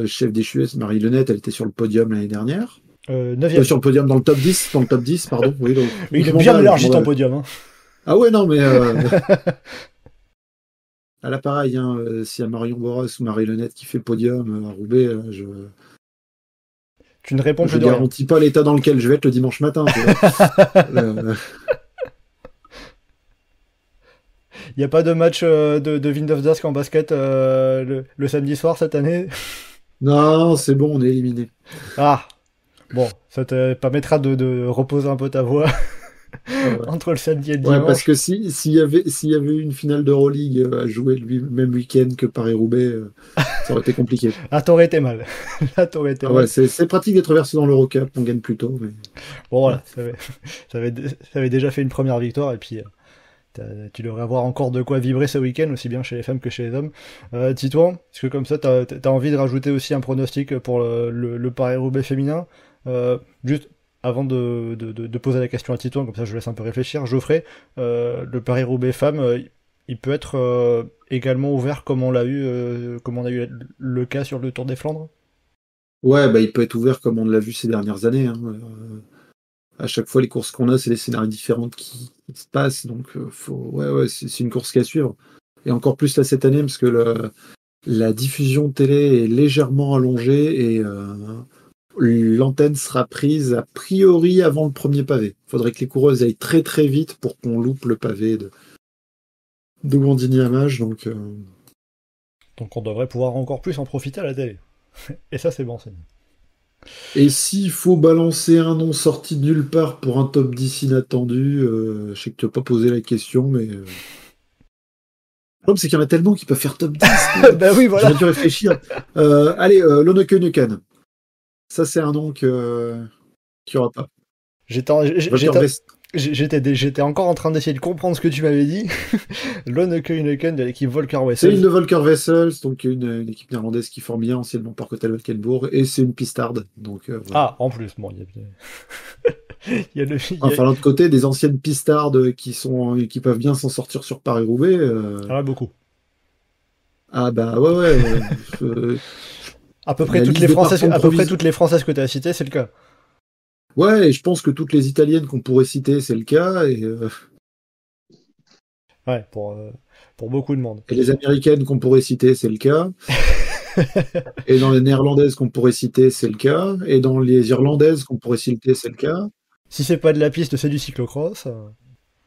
chef des Chues, Marie Lenette, elle était sur le podium l'année dernière. 9e. Sur le podium, dans le top 10, pardon. Oui, donc, mais il a bien élargi ton podium. Hein. Ah ouais, non, mais... à l'appareil, hein, s'il y a Marion Boras ou Marie Lenette qui fait le podium à Roubaix, tu ne réponds plus de rien. Je garantis pas l'état dans lequel je vais être le dimanche matin. Il n'y a pas de match de Wind of Dask en basket le samedi soir cette année? Non, c'est bon, on est éliminé. Ah, bon, ça te permettra de reposer un peu ta voix entre le samedi et le dimanche. Ouais, parce que s'il y avait une finale d'Euroleague à jouer le même week-end que Paris-Roubaix, ça aurait été compliqué. Ah, t'aurais été mal. Là, t'aurais été mal. Ouais, c'est pratique d'être versé dans l'Eurocup, on gagne plus tôt. Mais... Bon, voilà, ça avait déjà fait une première victoire, et puis tu devrais avoir encore de quoi vibrer ce week-end, aussi bien chez les femmes que chez les hommes. Titouan, est-ce que comme ça, t'as envie de rajouter aussi un pronostic pour le Paris-Roubaix féminin? Juste avant de poser la question à Titouan, comme ça je laisse un peu réfléchir, Geoffrey, le Paris-Roubaix femmes, il peut être également ouvert comme on a eu le cas sur le Tour des Flandres? Ouais, bah il peut être ouvert comme on l'a vu ces dernières années. Hein. À chaque fois, les courses qu'on a, c'est des scénarios différents qui se passent, donc c'est une course qu'à suivre. Et encore plus là cette année, parce que la diffusion télé est légèrement allongée et l'antenne sera prise a priori avant le premier pavé. Il faudrait que les coureuses aillent très très vite pour qu'on loupe le pavé de Gandigny-Amage. Donc on devrait pouvoir encore plus en profiter à la télé. Et ça, c'est bon, c'est bien. Et s'il faut balancer un nom sorti de nulle part pour un top 10 inattendu, je sais que tu n'as pas posé la question, mais... Le problème, c'est qu'il y en a tellement qui peuvent faire top 10. Bah oui, voilà. J'aurais dû réfléchir. Allez, Lonneke-Nuken. Ça, c'est un nom qu'il n'y aura pas. J'étais encore en train d'essayer de comprendre ce que tu m'avais dit. Lonneke-Nuken de l'équipe Volker Wessels. C'est une de Volker Wessels, donc une équipe néerlandaise qui forme bien anciennement par Valkenburg, et c'est une pistarde. Donc, voilà. Ah, en plus, bon, il y a Enfin, l'autre côté, des anciennes pistardes qui peuvent bien s'en sortir sur Paris-Roubaix. Ah, beaucoup. Ah bah ouais. À peu près toutes les Françaises que tu as citées, c'est le cas. Ouais, et je pense que toutes les Italiennes qu'on pourrait citer, c'est le cas. Et ouais, pour beaucoup de monde. Et les Américaines qu'on pourrait citer, c'est le cas. Et dans les Néerlandaises qu'on pourrait citer, c'est le cas. Et dans les Irlandaises qu'on pourrait citer, c'est le cas. Si c'est pas de la piste, c'est du cyclocross.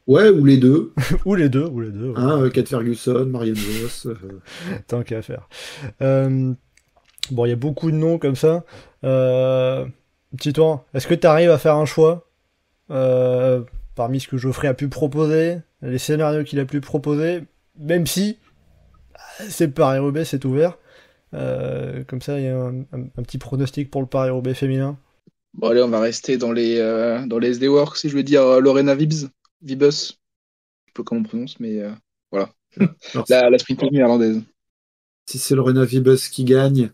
Ouais, ou les deux. ou les deux. Hein, Kat Ferguson, Marianne Vos. Tant qu'à faire. Bon, il y a beaucoup de noms comme ça. Titouan, est-ce que tu arrives à faire un choix parmi ce que Geoffrey a pu proposer, les scénarios qu'il a pu proposer, même si c'est Paris-Roubaix, c'est ouvert. Comme ça, il y a un petit pronostic pour le Paris-Roubaix féminin. Bon, allez, on va rester dans les SD Works, si je veux dire Lorena Vibus. Je sais pas comment on prononce, mais voilà. la sprinteuse néerlandaise. Si c'est Lorena Vibus qui gagne,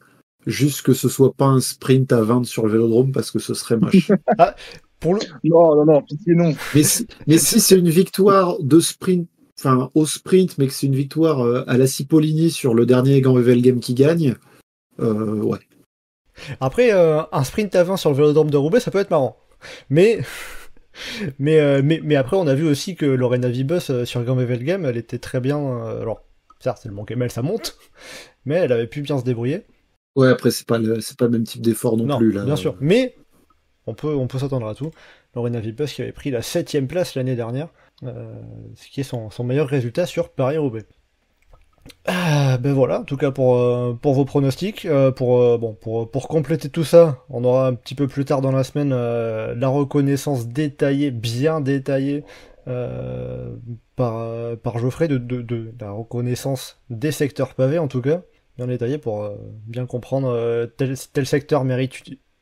juste que ce soit pas un sprint à 20 sur le vélodrome, parce que ce serait moche. Ah, Non, pitié, non. Mais si c'est une victoire de sprint, enfin au sprint, mais que c'est une victoire à la Cipollini sur le dernier Gand-Wevelgem qui gagne, ouais. Après, un sprint à 20 sur le vélodrome de Roubaix, ça peut être marrant. Mais après, on a vu aussi que Lorena Vibus sur Gand-Wevelgem, elle était très bien. Alors, certes, elle manquait mal, ça monte, mais elle avait pu bien se débrouiller. Ouais, après, c'est pas le même type d'effort non plus. Là. Bien sûr. Mais on peut s'attendre à tout. Lorena Vibus qui avait pris la 7ème place l'année dernière, ce qui est son meilleur résultat sur Paris-Roubaix. Ben voilà, en tout cas pour vos pronostics. Pour compléter tout ça, on aura un petit peu plus tard dans la semaine la reconnaissance détaillée, bien détaillée par Geoffrey de la reconnaissance des secteurs pavés en tout cas, bien détaillée pour bien comprendre tel secteur mérite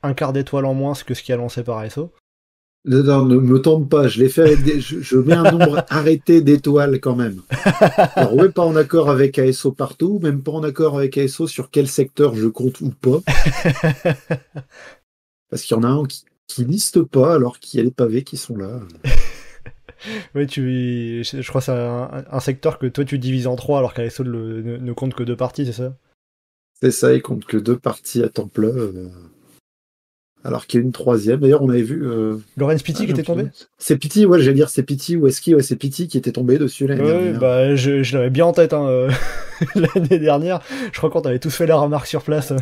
un quart d'étoile en moins que ce qui est annoncé par ASO. Non, ne me tente pas, je l'ai fait avec je mets un nombre arrêté d'étoiles quand même. Alors, ouais, pas en accord avec ASO partout, même pas en accord avec ASO sur quel secteur je compte ou pas. Parce qu'il y en a un qui liste pas alors qu'il y a les pavés qui sont là. Oui, je crois que c'est un secteur que toi tu divises en 3 alors qu'ASO ne compte que 2 parties, c'est ça? C'est ça, il compte que 2 parties à temps plein. Alors qu'il y a une troisième. D'ailleurs, on avait vu. Lorenz Pitti qui était tombé? C'est Pitti, ouais, j'allais dire c'est Pitti ou Eski, ouais, c'est Pitti qui était tombé dessus l'année dernière. Bah, je l'avais bien en tête l'année dernière. Je crois qu'on t'avait tous fait la remarque sur place.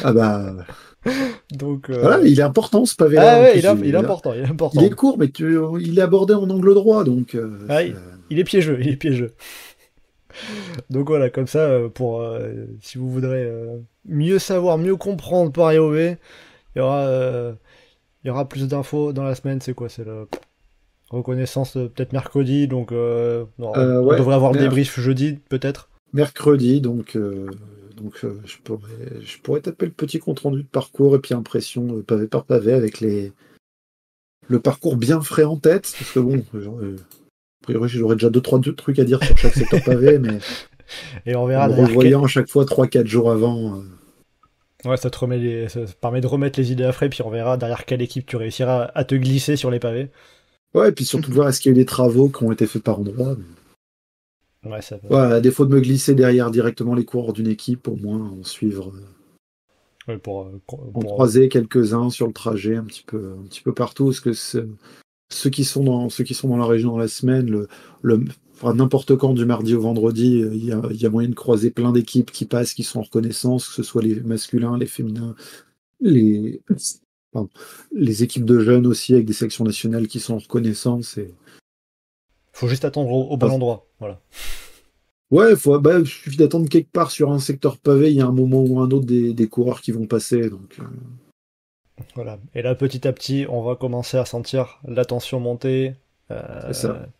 Ah bah. Donc, Voilà, il est important ce pavé-là. Ah ouais, il est important, il est important. Il est court, mais il est abordé en angle droit, donc. Il est piégeux, il est piégeux. Donc voilà, comme ça, si vous voudrez mieux savoir, mieux comprendre Paris OV, il y aura plus d'infos dans la semaine. C'est quoi? C'est la reconnaissance peut-être mercredi, donc on devrait avoir le débrief jeudi peut-être. Mercredi, donc je pourrais taper le petit compte rendu de parcours et puis impression pavé par pavé avec le parcours bien frais en tête, parce que bon, a priori j'aurais déjà 2-3 trucs à dire sur chaque secteur pavé, mais et on verra en revoyant à chaque fois 3-4 jours avant. Ouais, ça permet de remettre les idées à frais, puis on verra derrière quelle équipe tu réussiras à te glisser sur les pavés. Ouais, et puis surtout de voir est-ce qu'il y a eu des travaux qui ont été faits par endroit. Ouais, ça peut... à défaut de me glisser derrière directement les coureurs d'une équipe, au moins en suivre. Ouais, en croiser quelques-uns sur le trajet un petit peu partout, parce que ceux qui sont dans la région dans la semaine, n'importe quand du mardi au vendredi, il y a moyen de croiser plein d'équipes qui passent, qui sont en reconnaissance, que ce soit les masculins, les féminins, les équipes de jeunes aussi avec des sections nationales qui sont en reconnaissance. Faut juste attendre au bon endroit, voilà. Ouais, il suffit d'attendre quelque part sur un secteur pavé, il y a un moment ou un autre des coureurs qui vont passer. Donc, Voilà. Et là, petit à petit, on va commencer à sentir la tension monter,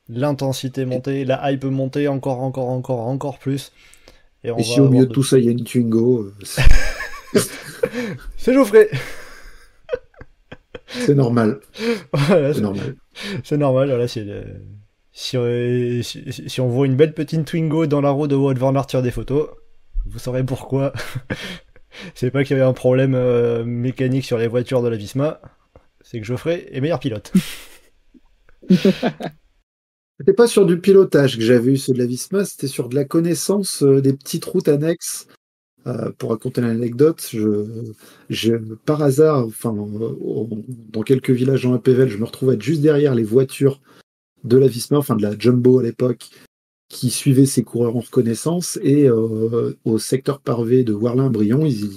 l'intensité monter, la hype monter encore plus. Et si au milieu de tout ça, il y a une Twingo, c'est Geoffrey. C'est normal. Voilà, c'est normal. Voilà, si on voit une belle petite Twingo dans la roue de Wout van Aert sur des photos, vous saurez pourquoi. C'est pas qu'il y avait un problème mécanique sur les voitures de la Visma, c'est que Geoffrey est meilleur pilote. C'était pas sur du pilotage que j'avais eu ceux de la Visma, c'était sur de la connaissance des petites routes annexes. Pour raconter l'anecdote, par hasard, dans quelques villages dans la Pével, je me retrouve être juste derrière les voitures de la Visma, de la Jumbo à l'époque, qui suivaient ces coureurs en reconnaissance, et au secteur pavé de Warlin-Brion, il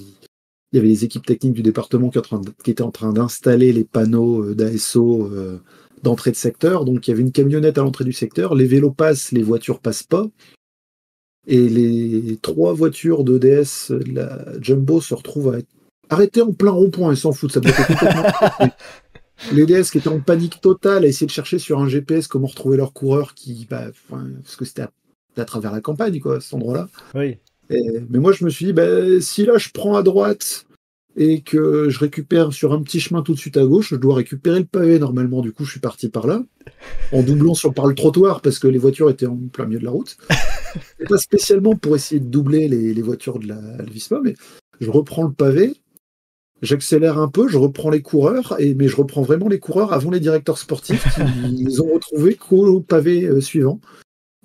y avait les équipes techniques du département qui étaient en train d'installer les panneaux d'ASO d'entrée de secteur, donc il y avait une camionnette à l'entrée du secteur, les vélos passent, les voitures passent pas, et les 3 voitures de DS, la Jumbo, se retrouvent à être arrêtées en plein rond-point, ils s'en foutent, ça bloquait complètement. Les DS qui étaient en panique totale à essayer de chercher sur un GPS comment retrouver leurs coureurs parce que c'était à travers la campagne, quoi, cet endroit-là. Oui. Mais moi, je me suis dit, si là, je prends à droite et que je récupère sur un petit chemin tout de suite à gauche, je dois récupérer le pavé normalement. Du coup, je suis parti par là, en doublant par le trottoir parce que les voitures étaient en plein milieu de la route. Et pas spécialement pour essayer de doubler les voitures de la Visma, mais je reprends le pavé. J'accélère un peu, je reprends les coureurs, mais je reprends vraiment les coureurs avant les directeurs sportifs qui les ont retrouvés qu'au pavé suivant.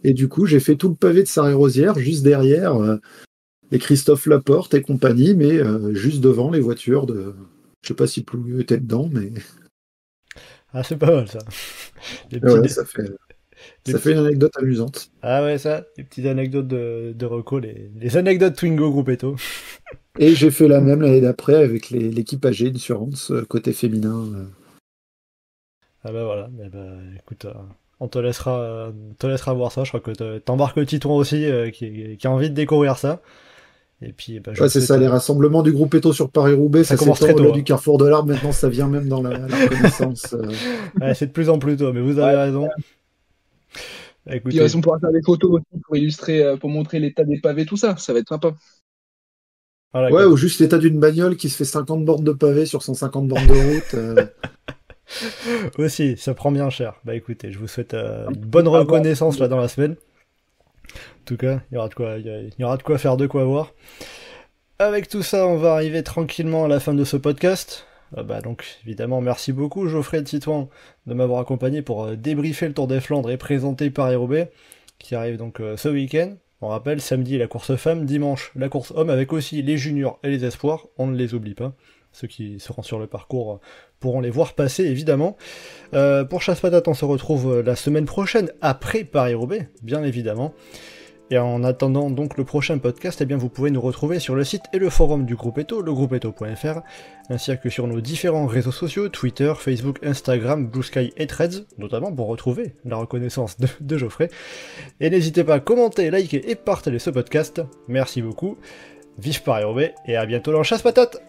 Et du coup, j'ai fait tout le pavé de Sarré-Rosière, juste derrière les Christophe Laporte et compagnie, mais juste devant les voitures de... Je sais pas si Plouilleux était dedans, mais... Ah, c'est pas mal, ça. Ça fait une anecdote amusante. Ah ouais, ça, les petites anecdotes de reco, les anecdotes Twingo Gruppetto. Et j'ai fait la même l'année d'après avec l'équipe AG Insurance, côté féminin. Ah bah voilà, écoute, on te laissera voir ça. Je crois que t'embarques le Titouan aussi, qui a envie de découvrir ça. Et puis, c'est ça, les rassemblements du groupe Eto sur Paris-Roubaix, ça commence très tôt. Du Carrefour de l'Arbre, maintenant ça vient même dans la reconnaissance. Ouais, c'est de plus en plus tôt, mais vous avez raison. Écoutez. Puis on pourra faire des photos aussi pour illustrer, pour montrer l'état des pavés, tout ça. Ça va être sympa. Voilà, ou juste l'état d'une bagnole qui se fait 50 bornes de pavés sur 150 bornes de route. Aussi, ça prend bien cher. Bah écoutez, je vous souhaite une bonne reconnaissance là dans la semaine. En tout cas, il y aura de quoi faire, de quoi voir. Avec tout ça, on va arriver tranquillement à la fin de ce podcast. Donc évidemment, merci beaucoup Geoffrey Titouan de m'avoir accompagné pour débriefer le Tour des Flandres et présenter Paris-Roubaix, qui arrive donc ce week-end. On rappelle, samedi la course femmes, dimanche la course hommes, avec aussi les juniors et les espoirs, on ne les oublie pas. Ceux qui seront sur le parcours pourront les voir passer, évidemment. Pour Chasse Patate, on se retrouve la semaine prochaine, après Paris-Roubaix, bien évidemment. Et en attendant donc le prochain podcast, vous pouvez nous retrouver sur le site et le forum du Groupe Eto, legroupeeto.fr, ainsi que sur nos différents réseaux sociaux, Twitter, Facebook, Instagram, Blue Sky et Threads, notamment pour retrouver la reconnaissance de Geoffrey. Et n'hésitez pas à commenter, liker et partager ce podcast. Merci beaucoup. Vive Paris-Roubaix et à bientôt dans Chasse Patate!